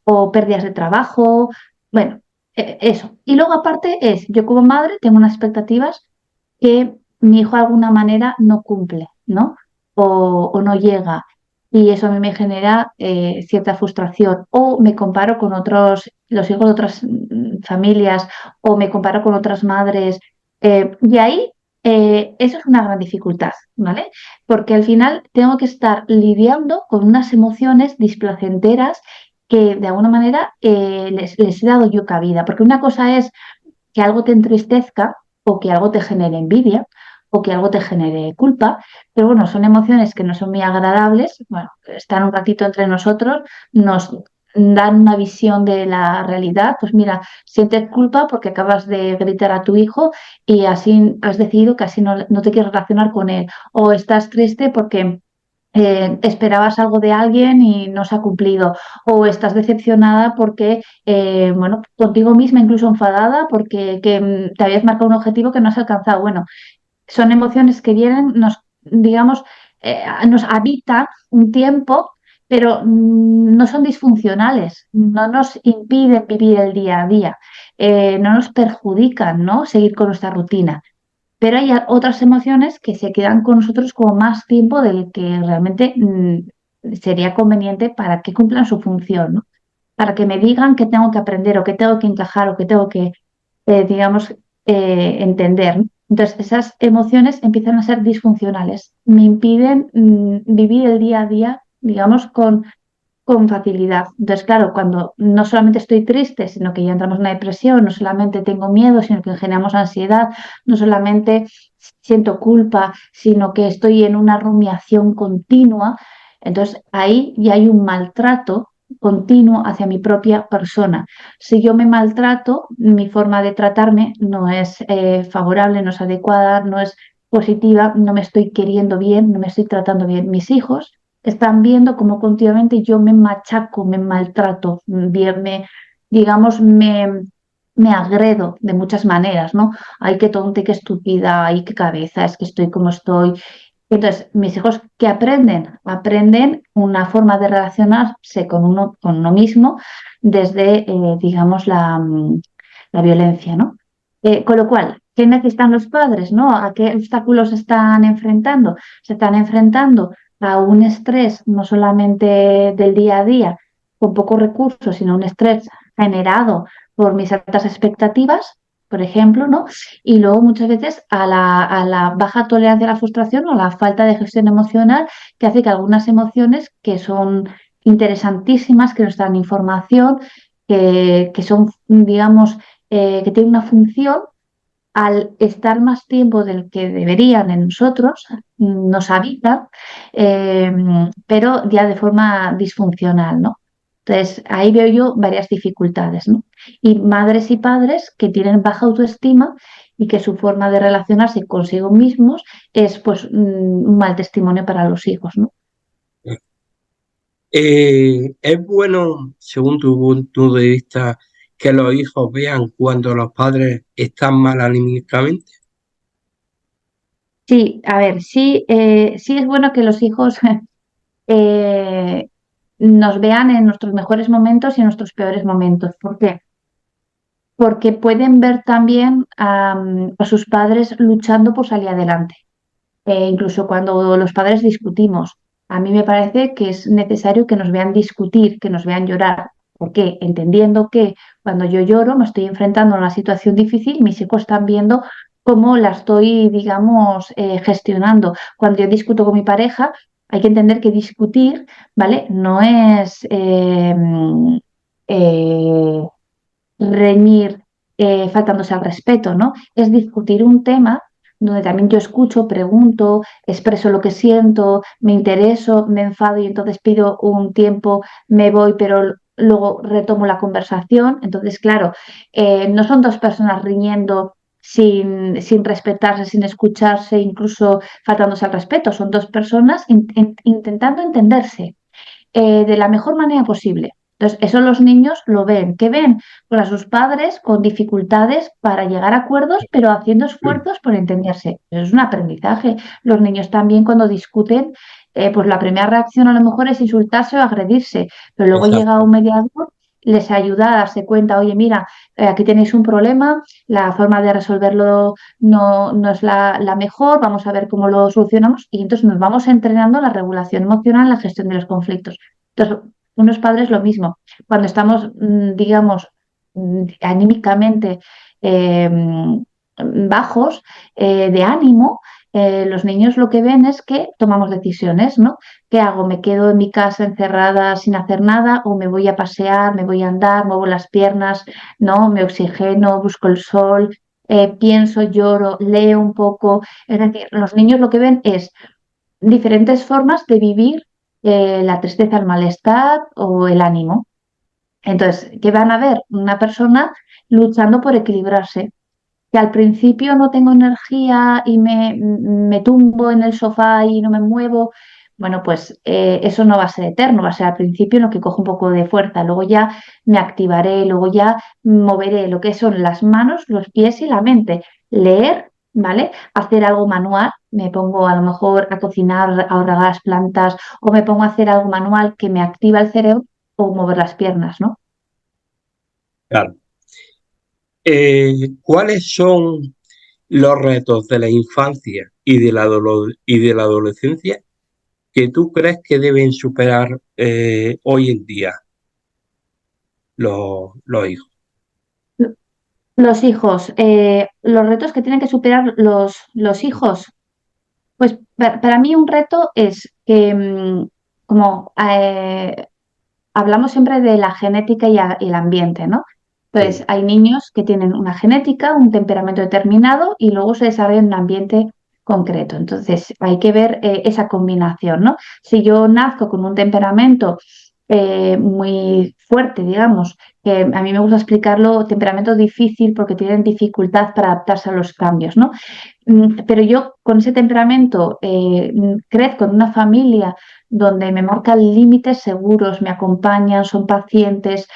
o pérdidas de trabajo, bueno, eso. Y luego aparte es, yo como madre tengo unas expectativas que mi hijo de alguna manera no cumple, ¿no? O no llega. Y eso a mí me genera cierta frustración. O me comparo con otros, los hijos de otras familias, o me comparo con otras madres. Y ahí eso es una gran dificultad, ¿vale? Porque al final tengo que estar lidiando con unas emociones displacenteras que de alguna manera les he dado yo cabida. Porque una cosa es que algo te entristezca o que algo te genere envidia o que algo te genere culpa, pero bueno, son emociones que no son muy agradables, bueno, están un ratito entre nosotros, nos dan una visión de la realidad, pues mira, sientes culpa porque acabas de gritar a tu hijo y así has decidido que así no te quieres relacionar con él, o estás triste porque esperabas algo de alguien y no se ha cumplido, o estás decepcionada porque, bueno, contigo misma, incluso enfadada porque te habías marcado un objetivo que no has alcanzado. Bueno, son emociones que vienen, digamos, nos habitan un tiempo, pero no son disfuncionales, no nos impiden vivir el día a día, no nos perjudican, ¿no? Seguir con nuestra rutina. Pero hay otras emociones que se quedan con nosotros como más tiempo del que realmente sería conveniente para que cumplan su función, ¿no? Para que me digan que tengo que aprender o que tengo que encajar o que tengo que, digamos, entender, ¿no? Entonces, esas emociones empiezan a ser disfuncionales, me impiden vivir el día a día, digamos, con facilidad. Entonces, claro, cuando no solamente estoy triste, sino que ya entramos en una depresión, no solamente tengo miedo, sino que generamos ansiedad, no solamente siento culpa, sino que estoy en una rumiación continua, entonces ahí ya hay un maltrato continuo hacia mi propia persona. Si yo me maltrato, mi forma de tratarme no es favorable, no es adecuada, no es positiva, no me estoy queriendo bien, no me estoy tratando bien. Mis hijos están viendo cómo continuamente yo me machaco, me maltrato, bien, digamos, me agredo de muchas maneras, ¿no? Ay, qué tonta, qué estúpida, ay, qué cabeza, es que estoy como estoy. Entonces, mis hijos, ¿qué aprenden? Aprenden una forma de relacionarse con uno mismo desde, digamos, la violencia, ¿no? Con lo cual, ¿qué necesitan los padres, no? ¿A qué obstáculos se están enfrentando? Se están enfrentando a un estrés no solamente del día a día, con pocos recursos, sino un estrés generado por mis altas expectativas, por ejemplo, ¿no? Y luego muchas veces a la baja tolerancia a la frustración o a la falta de gestión emocional, que hace que algunas emociones que son interesantísimas, que nos dan información, que son, digamos, que tienen una función, al estar más tiempo del que deberían en nosotros, nos habitan, eh, pero ya de forma disfuncional, ¿no? Entonces, ahí veo yo varias dificultades, ¿no? Y madres y padres que tienen baja autoestima y que su forma de relacionarse consigo mismos es, pues, un mal testimonio para los hijos, ¿no? Es bueno, según tu punto de vista, que los hijos vean cuando los padres están mal anímicamente. Sí, a ver, sí, sí es bueno que los hijos eh, nos vean en nuestros mejores momentos y en nuestros peores momentos. ¿Por qué? Porque pueden ver también a sus padres luchando por salir adelante. Incluso cuando los padres discutimos, a mí me parece que es necesario que nos vean discutir, que nos vean llorar. ¿Por qué? Entendiendo que cuando yo lloro me estoy enfrentando a una situación difícil, mis hijos están viendo cómo la estoy, digamos, gestionando. Cuando yo discuto con mi pareja, hay que entender que discutir, ¿vale? No es eh, reñir faltándose al respeto, ¿no? Es discutir un tema donde también yo escucho, pregunto, expreso lo que siento, me intereso, me enfado y entonces pido un tiempo, me voy, pero luego retomo la conversación. Entonces, claro, no son dos personas riñendo sin respetarse, sin escucharse, incluso faltándose al respeto, son dos personas intentando entenderse de la mejor manera posible. Entonces, eso los niños lo ven. ¿Qué ven? Pues a sus padres con dificultades para llegar a acuerdos, pero haciendo esfuerzos por entenderse. Eso es un aprendizaje. Los niños también cuando discuten, pues la primera reacción a lo mejor es insultarse o agredirse, pero luego llega un Exacto. mediador, les ayuda a darse cuenta, oye, mira, aquí tenéis un problema, la forma de resolverlo no es la mejor, vamos a ver cómo lo solucionamos y entonces nos vamos entrenando la regulación emocional, la gestión de los conflictos. Entonces, unos padres lo mismo. Cuando estamos, digamos, anímicamente eh, bajos de ánimo, los niños lo que ven es que tomamos decisiones, ¿no? ¿Qué hago? ¿Me quedo en mi casa encerrada sin hacer nada o me voy a pasear, me voy a andar, muevo las piernas, ¿no? Me oxigeno, busco el sol, pienso, lloro, leo un poco. Es decir, los niños lo que ven es diferentes formas de vivir la tristeza, el malestar o el ánimo. Entonces, ¿qué van a ver? Una persona luchando por equilibrarse. Que al principio no tengo energía y me tumbo en el sofá y no me muevo. Bueno, pues eso no va a ser eterno, va a ser al principio en lo que cojo un poco de fuerza, luego ya me activaré, luego ya moveré lo que son las manos, los pies y la mente. Leer, ¿vale? Hacer algo manual, me pongo a lo mejor a cocinar, a regar las plantas o me pongo a hacer algo manual que me activa el cerebro o mover las piernas, ¿no? Claro. ¿Cuáles son los retos de la infancia y y de la adolescencia que tú crees que deben superar hoy en día los hijos? Los hijos, los retos que tienen que superar los hijos. Pues para mí un reto es que, como hablamos siempre de la genética y el ambiente, ¿no? Pues Sí, hay niños que tienen una genética, un temperamento determinado y luego se desarrolla en un ambiente concreto. Entonces hay que ver esa combinación, ¿no? Si yo nazco con un temperamento muy fuerte, digamos, que a mí me gusta explicarlo, temperamento difícil porque tienen dificultad para adaptarse a los cambios, ¿no? Pero yo con ese temperamento crezco en una familia donde me marcan límites seguros, me acompañan, son pacientes,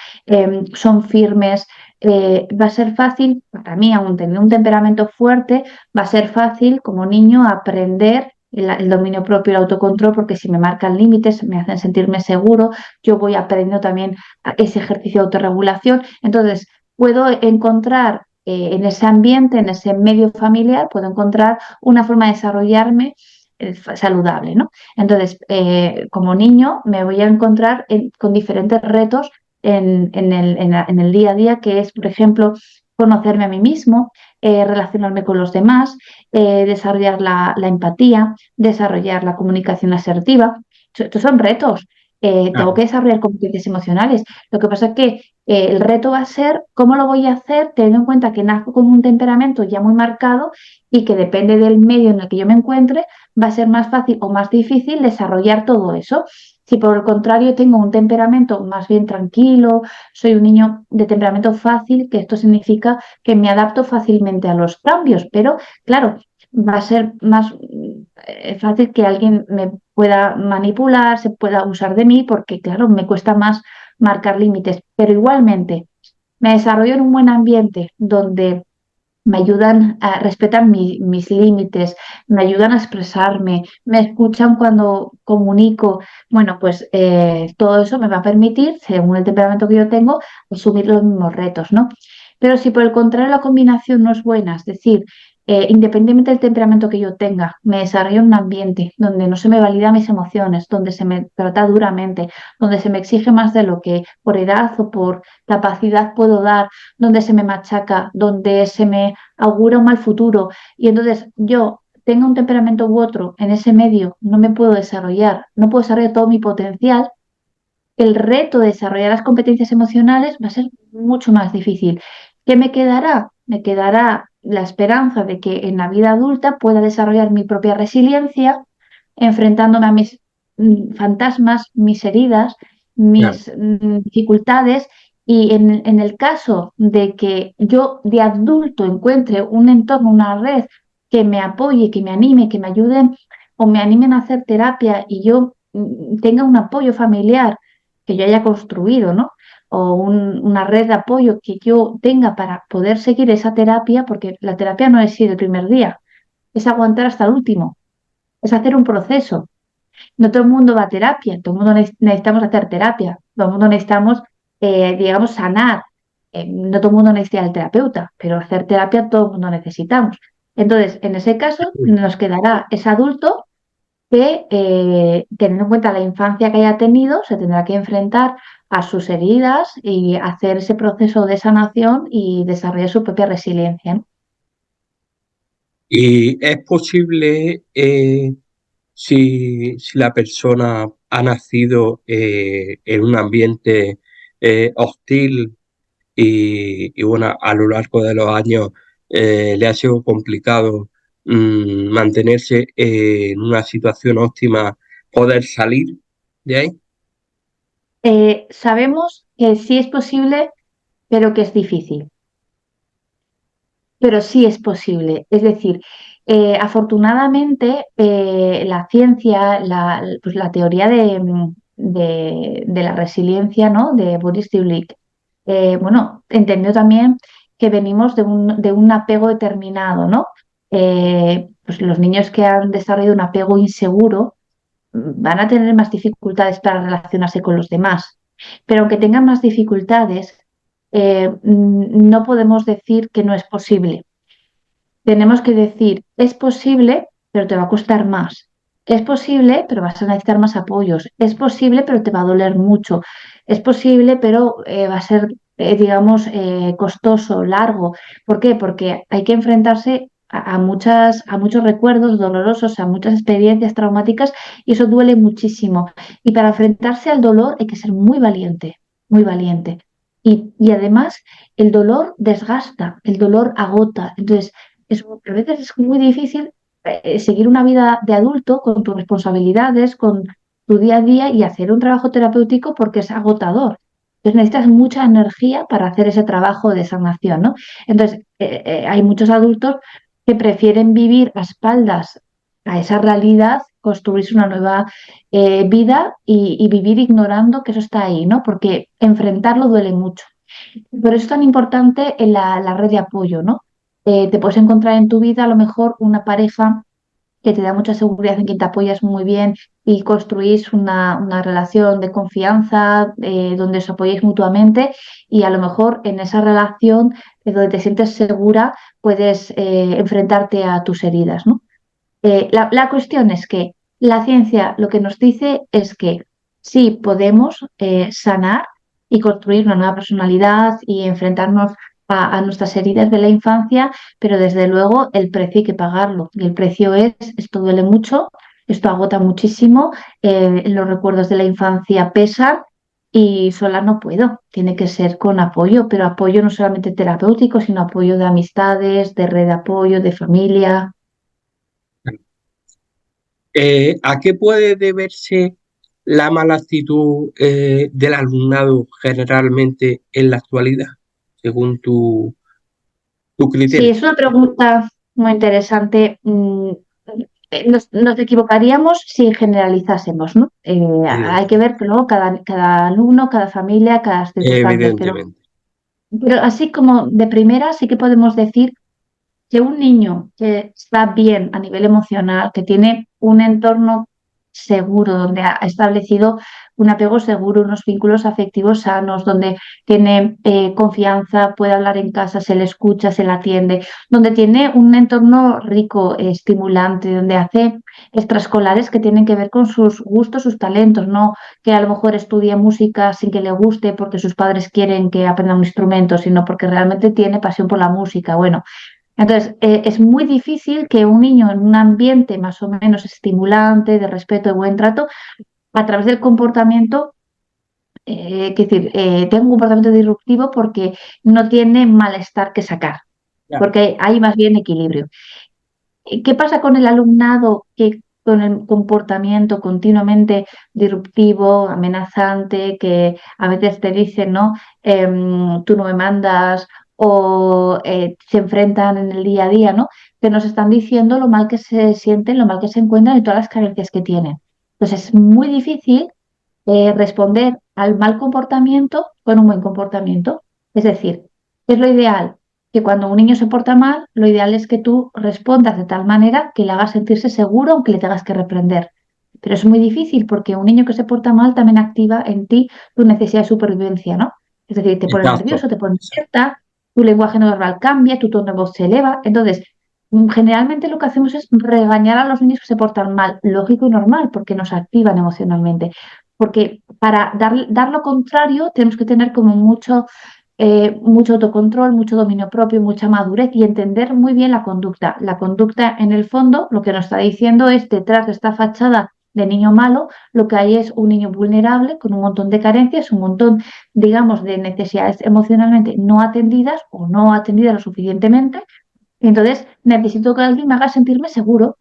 son firmes. Va a ser fácil, para mí, aún teniendo un temperamento fuerte, va a ser fácil como niño aprender el dominio propio y el autocontrol, porque si me marcan límites, me hacen sentirme seguro, yo voy aprendiendo también ese ejercicio de autorregulación. Entonces, puedo encontrar en ese ambiente, en ese medio familiar, puedo encontrar una forma de desarrollarme saludable, ¿no? Entonces, como niño, me voy a encontrar con diferentes retos en el día a día, que es, por ejemplo, conocerme a mí mismo, relacionarme con los demás, desarrollar la empatía, desarrollar la comunicación asertiva. Estos son retos. Tengo Claro. que desarrollar competencias emocionales. Lo que pasa es que el reto va a ser cómo lo voy a hacer, teniendo en cuenta que nazco con un temperamento ya muy marcado y que depende del medio en el que yo me encuentre, va a ser más fácil o más difícil desarrollar todo eso. Si por el contrario tengo un temperamento más bien tranquilo, soy un niño de temperamento fácil, que esto significa que me adapto fácilmente a los cambios, pero claro, va a ser más fácil que alguien me pueda manipular, se pueda usar de mí, porque claro, me cuesta más marcar límites, pero igualmente me desarrollo en un buen ambiente donde me ayudan a respetar mis límites, me ayudan a expresarme, me escuchan cuando comunico. Bueno, pues todo eso me va a permitir, según el temperamento que yo tengo, asumir los mismos retos, ¿no? Pero si por el contrario la combinación no es buena, es decir, independientemente del temperamento que yo tenga, me desarrollo en un ambiente donde no se me validan mis emociones, donde se me trata duramente, donde se me exige más de lo que por edad o por capacidad puedo dar, donde se me machaca, donde se me augura un mal futuro. Y entonces yo tenga un temperamento u otro en ese medio, no me puedo desarrollar, no puedo desarrollar todo mi potencial. El reto de desarrollar las competencias emocionales va a ser mucho más difícil. ¿Qué me quedará? Me quedará la esperanza de que en la vida adulta pueda desarrollar mi propia resiliencia, enfrentándome a mis fantasmas, mis heridas, Claro. mis dificultades. Y en el caso de que yo de adulto encuentre un entorno, una red que me apoye, que me anime, que me ayuden o me animen a hacer terapia y yo tenga un apoyo familiar que yo haya construido, ¿no? O una red de apoyo que yo tenga para poder seguir esa terapia, porque la terapia no es ir el primer día, es aguantar hasta el último, es hacer un proceso. No todo el mundo va a terapia, todo el mundo necesitamos hacer terapia, todo el mundo necesitamos, digamos, sanar. No todo el mundo necesita el terapeuta, pero hacer terapia todo el mundo necesitamos. Entonces, en ese caso, nos quedará ese adulto que, teniendo en cuenta la infancia que haya tenido, se tendrá que enfrentar a sus heridas y hacer ese proceso de sanación y desarrollar su propia resiliencia, ¿no? Y es posible, si la persona ha nacido en un ambiente hostil y bueno, a lo largo de los años le ha sido complicado mantenerse en una situación óptima, poder salir de ahí. Sabemos que sí es posible, pero que es difícil. Pero sí es posible. Es decir, afortunadamente la ciencia, pues la teoría de la resiliencia, ¿no? De Boris Cyrulnik, bueno, entendió también que venimos de un apego determinado, ¿no? Pues los niños que han desarrollado un apego inseguro van a tener más dificultades para relacionarse con los demás. Pero aunque tengan más dificultades, no podemos decir que no es posible. Tenemos que decir, es posible, pero te va a costar más. Es posible, pero vas a necesitar más apoyos. Es posible, pero te va a doler mucho. Es posible, pero va a ser, digamos, costoso, largo. ¿Por qué? Porque hay que enfrentarse a muchos recuerdos dolorosos, a muchas experiencias traumáticas y eso duele muchísimo. Y para enfrentarse al dolor hay que ser muy valiente, muy valiente. Y además el dolor desgasta, el dolor agota. Entonces, a veces es muy difícil seguir una vida de adulto con tus responsabilidades, con tu día a día y hacer un trabajo terapéutico porque es agotador. Entonces necesitas mucha energía para hacer ese trabajo de sanación, ¿no? Entonces, hay muchos adultos que prefieren vivir a espaldas a esa realidad, construirse una nueva vida y vivir ignorando que eso está ahí, ¿no? Porque enfrentarlo duele mucho. Por eso es tan importante la red de apoyo, ¿no? Te puedes encontrar en tu vida a lo mejor una pareja que te da mucha seguridad, en quien te apoyas muy bien y construís una relación de confianza donde os apoyéis mutuamente y a lo mejor en esa relación donde te sientes segura puedes enfrentarte a tus heridas, ¿no? La cuestión es que la ciencia lo que nos dice es que sí podemos sanar y construir una nueva personalidad y enfrentarnos a nuestras heridas de la infancia, pero desde luego el precio hay que pagarlo. Y el precio es, esto duele mucho, esto agota muchísimo, los recuerdos de la infancia pesan y sola no puedo. Tiene que ser con apoyo, pero apoyo no solamente terapéutico, sino apoyo de amistades, de red de apoyo, de familia. ¿A qué puede deberse la mala actitud del alumnado generalmente en la actualidad, según tu Sí, criterio? es una pregunta muy interesante. Nos equivocaríamos si generalizásemos, ¿no? Hay que Evidentemente. ver que luego cada alumno, cada familia, cada circunstancia, Evidentemente. pero así como de primera sí que podemos decir que un niño que está bien a nivel emocional, que tiene un entorno seguro, donde ha establecido un apego seguro, unos vínculos afectivos sanos, donde tiene confianza, puede hablar en casa, se le escucha, se le atiende, donde tiene un entorno rico, estimulante, donde hace extraescolares que tienen que ver con sus gustos, sus talentos, no que a lo mejor estudia música sin que le guste porque sus padres quieren que aprenda un instrumento, sino porque realmente tiene pasión por la música. Bueno, entonces, es muy difícil que un niño en un ambiente más o menos estimulante, de respeto, de buen trato, a través del comportamiento, tenga un comportamiento disruptivo porque no tiene malestar que sacar, Claro. porque hay más bien equilibrio. ¿Qué pasa con el alumnado que con el comportamiento continuamente disruptivo, amenazante, que a veces te dicen, ¿no? Tú no me mandas o se enfrentan en el día a día, ¿no? Que nos están diciendo lo mal que se sienten, lo mal que se encuentran y todas las carencias que tienen. Entonces es muy difícil responder al mal comportamiento con un buen comportamiento. Es decir, es lo ideal que cuando un niño se porta mal, lo ideal es que tú respondas de tal manera que le hagas sentirse seguro aunque le tengas que reprender. Pero es muy difícil porque un niño que se porta mal también activa en ti tu necesidad de supervivencia, ¿no? Es decir, te pones Exacto. nervioso, te pones inquieta, tu lenguaje no verbal cambia, tu tono de voz se eleva. Entonces, generalmente lo que hacemos es regañar a los niños que se portan mal, lógico y normal, porque nos activan emocionalmente. Porque para dar lo contrario tenemos que tener como mucho autocontrol, mucho dominio propio, mucha madurez y entender muy bien la conducta. La conducta, en el fondo, lo que nos está diciendo es detrás de esta fachada de niño malo, lo que hay es un niño vulnerable con un montón de carencias, un montón, digamos, de necesidades emocionalmente no atendidas o no atendidas lo suficientemente. Entonces, necesito que alguien me haga sentirme seguro.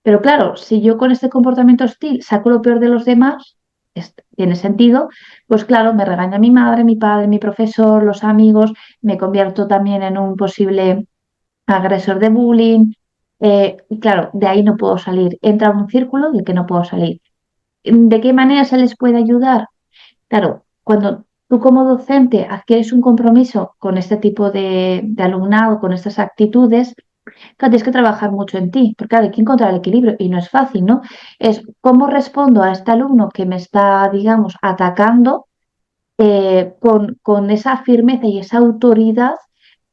Pero claro, si yo con este comportamiento hostil saco lo peor de los demás, tiene sentido, pues claro, me regaña mi madre, mi padre, mi profesor, los amigos, me convierto también en un posible agresor de bullying. Y claro, de ahí no puedo salir. Entra en un círculo del que no puedo salir. ¿De qué manera se les puede ayudar? Claro, cuando tú como docente adquieres un compromiso con este tipo de alumnado, con estas actitudes, claro, tienes que trabajar mucho en ti, porque claro, hay que encontrar el equilibrio y no es fácil, ¿no? Es cómo respondo a este alumno que me está, digamos, atacando con esa firmeza y esa autoridad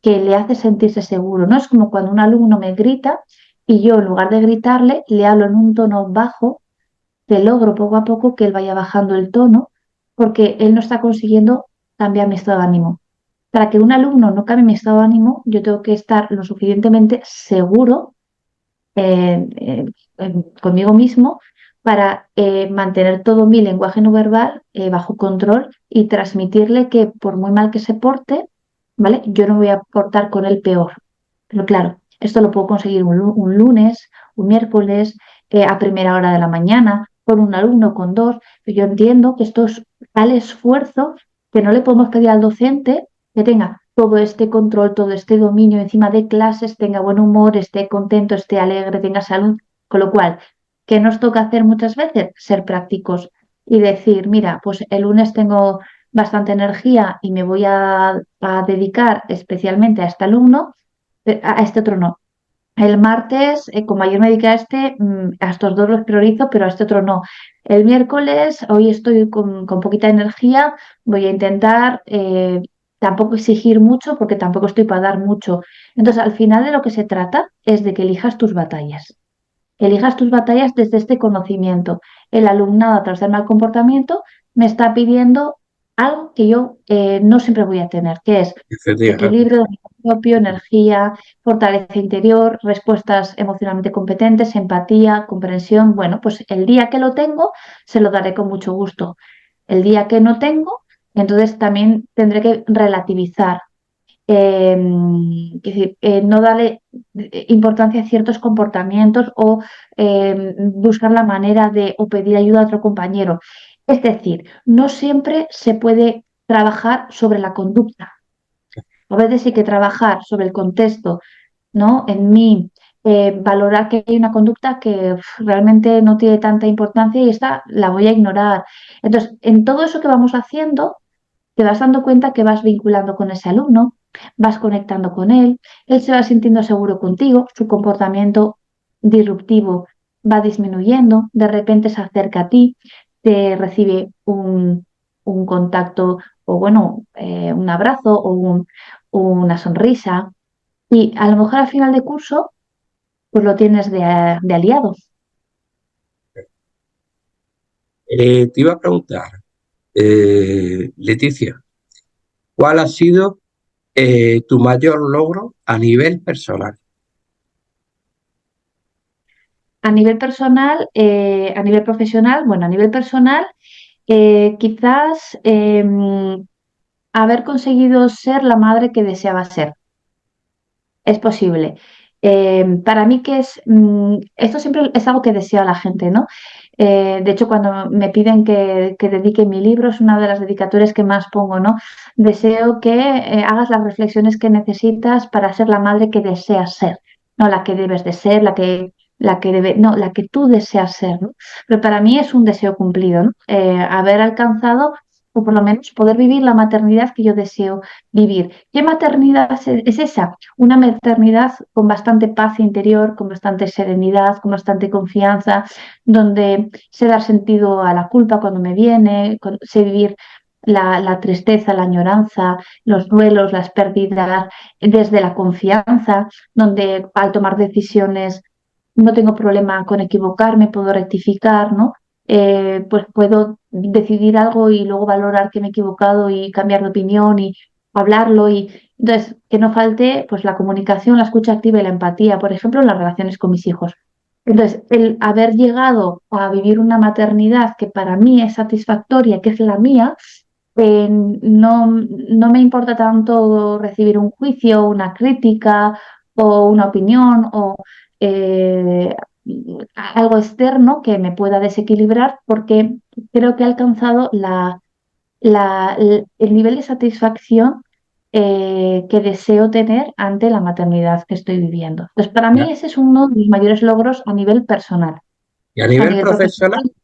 que le hace sentirse seguro, ¿no? Es como cuando un alumno me grita y yo en lugar de gritarle le hablo en un tono bajo, que logro poco a poco que él vaya bajando el tono porque él no está consiguiendo cambiar mi estado de ánimo. Para que un alumno no cambie mi estado de ánimo, yo tengo que estar lo suficientemente seguro eh, eh, conmigo mismo para mantener todo mi lenguaje no verbal bajo control y transmitirle que por muy mal que se porte, ¿vale? Yo no voy a portar con él peor. Pero claro, esto lo puedo conseguir un lunes, un miércoles, a primera hora de la mañana, con un alumno, con dos. Pero yo entiendo que esto es tal esfuerzo que no le podemos pedir al docente que tenga todo este control, todo este dominio encima de clases, tenga buen humor, esté contento, esté alegre, tenga salud. Con lo cual, ¿qué nos toca hacer muchas veces? Ser prácticos y decir, mira, pues el lunes tengo bastante energía y me voy a dedicar especialmente a este alumno, a este otro no. El martes, como ayer me dediqué a a estos dos los priorizo, pero a este otro no. El miércoles, hoy estoy con poquita energía, voy a intentar tampoco exigir mucho porque tampoco estoy para dar mucho. Entonces, al final de lo que se trata es de que elijas tus batallas. Elijas tus batallas desde este conocimiento. El alumnado, a través del mal comportamiento, me está pidiendo algo que yo no siempre voy a tener, que es efectivamente. equilibrio dominio propio, energía, fortaleza interior, respuestas emocionalmente competentes, empatía, comprensión. Bueno, pues el día que lo tengo, se lo daré con mucho gusto. El día que no tengo, entonces también tendré que relativizar, es decir, no darle importancia a ciertos comportamientos o buscar la manera de o pedir ayuda a otro compañero. Es decir, no siempre se puede trabajar sobre la conducta. A veces hay que trabajar sobre el contexto, ¿no? En mí, valorar que hay una conducta que realmente no tiene tanta importancia y esta la voy a ignorar. Entonces, en todo eso que vamos haciendo, te vas dando cuenta que vas vinculando con ese alumno, vas conectando con él se va sintiendo seguro contigo, su comportamiento disruptivo va disminuyendo, de repente se acerca a ti, te recibe un contacto o bueno, un abrazo o una sonrisa y a lo mejor al final de curso pues lo tienes de aliado. Te iba a preguntar, Leticia, ¿cuál ha sido tu mayor logro a nivel personal? A nivel profesional, bueno, a nivel personal, quizás haber conseguido ser la madre que deseaba ser. Es posible. Para mí que es, esto siempre es algo que desea la gente, ¿no? De hecho, cuando me piden que dedique mi libro, es una de las dedicatorias que más pongo, ¿no? Deseo que hagas las reflexiones que necesitas para ser la madre que deseas ser, no la que debes de ser, no, la que tú deseas ser, ¿no? Pero para mí es un deseo cumplido, ¿no? Haber alcanzado, o por lo menos poder vivir la maternidad que yo deseo vivir. ¿Qué maternidad es esa? Una maternidad con bastante paz interior, con bastante serenidad, con bastante confianza, donde sé dar sentido a la culpa cuando me viene, sé vivir la tristeza, la añoranza, los duelos, las pérdidas, desde la confianza, donde al tomar decisiones no tengo problema con equivocarme, puedo rectificar, ¿no? Pues puedo decidir algo y luego valorar que me he equivocado y cambiar de opinión y hablarlo y entonces que no falte pues la comunicación, la escucha activa y la empatía, por ejemplo, en las relaciones con mis hijos. Entonces, el haber llegado a vivir una maternidad que para mí es satisfactoria, que es la mía, no me importa tanto recibir un juicio, una crítica o una opinión o eh, algo externo que me pueda desequilibrar porque creo que he alcanzado el nivel de satisfacción que deseo tener ante la maternidad que estoy viviendo. Pues para Ya. mí ese es uno de mis mayores logros a nivel personal. Y a A nivel nivel profesional, profesional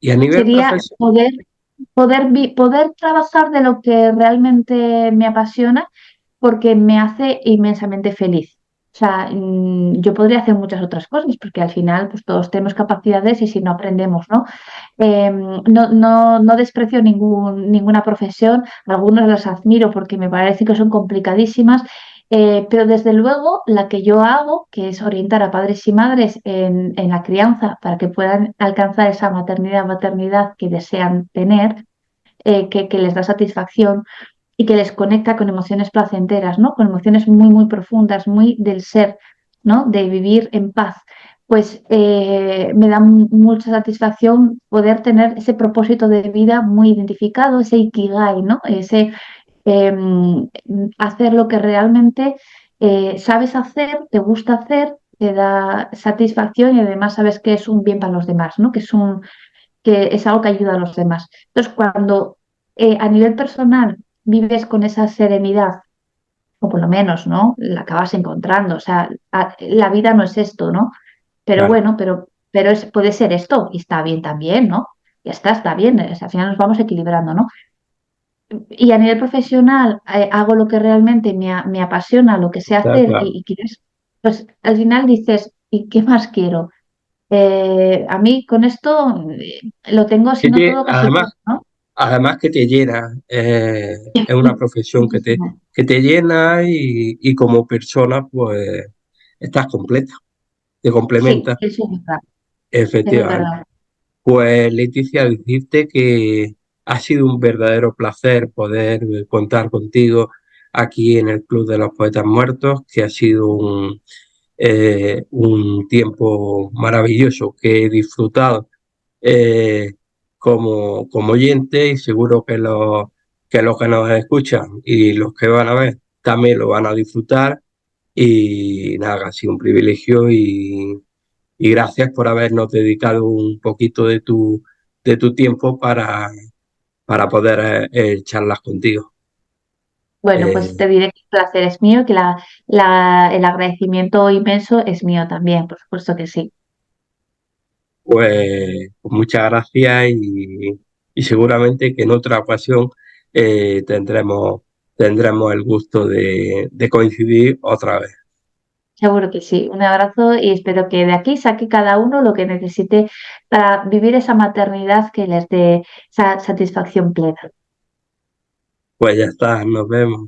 y a nivel sería profesional, poder trabajar de lo que realmente me apasiona porque me hace inmensamente feliz. O sea, yo podría hacer muchas otras cosas porque al final pues todos tenemos capacidades y si no aprendemos, ¿no? No desprecio ninguna profesión, algunos las admiro porque me parece que son complicadísimas, pero desde luego la que yo hago, que es orientar a padres y madres en la crianza para que puedan alcanzar esa maternidad que desean tener, que les da satisfacción y que les conecta con emociones placenteras, ¿no? Con emociones muy, muy profundas, muy del ser, ¿no? De vivir en paz. Pues me da mucha satisfacción poder tener ese propósito de vida muy identificado, ese ikigai, ¿no? Ese eh, hacer lo que realmente sabes hacer, te gusta hacer, te da satisfacción y además sabes que es un bien para los demás, ¿no? Que es algo que ayuda a los demás. Entonces, cuando a nivel personal vives con esa serenidad, o por lo menos, ¿no? La acabas encontrando. O sea, la vida no es esto, ¿no? Pero claro. bueno, puede ser esto y está bien también, ¿no? Ya está bien. O sea, al final nos vamos equilibrando, ¿no? Y a nivel profesional, hago lo que realmente me apasiona, lo que sé Claro, hacer claro. y quieres. Pues al final dices, ¿y qué más quiero? A mí con esto lo tengo, si Que no todo, casi todo, ¿no? además que te llena, es una profesión Muchísimo. que te llena y como persona pues estás completa, te Sí, complementa, eso es verdad. Eso es efectivamente. verdad. Pues Leticia, decirte que ha sido un verdadero placer poder contar contigo aquí en el Club de los Poetas Muertos, que ha sido un tiempo maravilloso que he disfrutado como oyente y seguro que los que nos escuchan y los que van a ver también lo van a disfrutar. Y nada, ha sido un privilegio y gracias por habernos dedicado un poquito de tu tiempo para poder charlar contigo. Bueno, pues Eh, te diré que el placer es mío, que el agradecimiento inmenso es mío también, por supuesto que sí. pues muchas gracias y seguramente que en otra ocasión tendremos el gusto de coincidir otra vez. Seguro que sí. Un abrazo y espero que de aquí saque cada uno lo que necesite para vivir esa maternidad que les dé esa satisfacción plena. Pues ya está, nos vemos.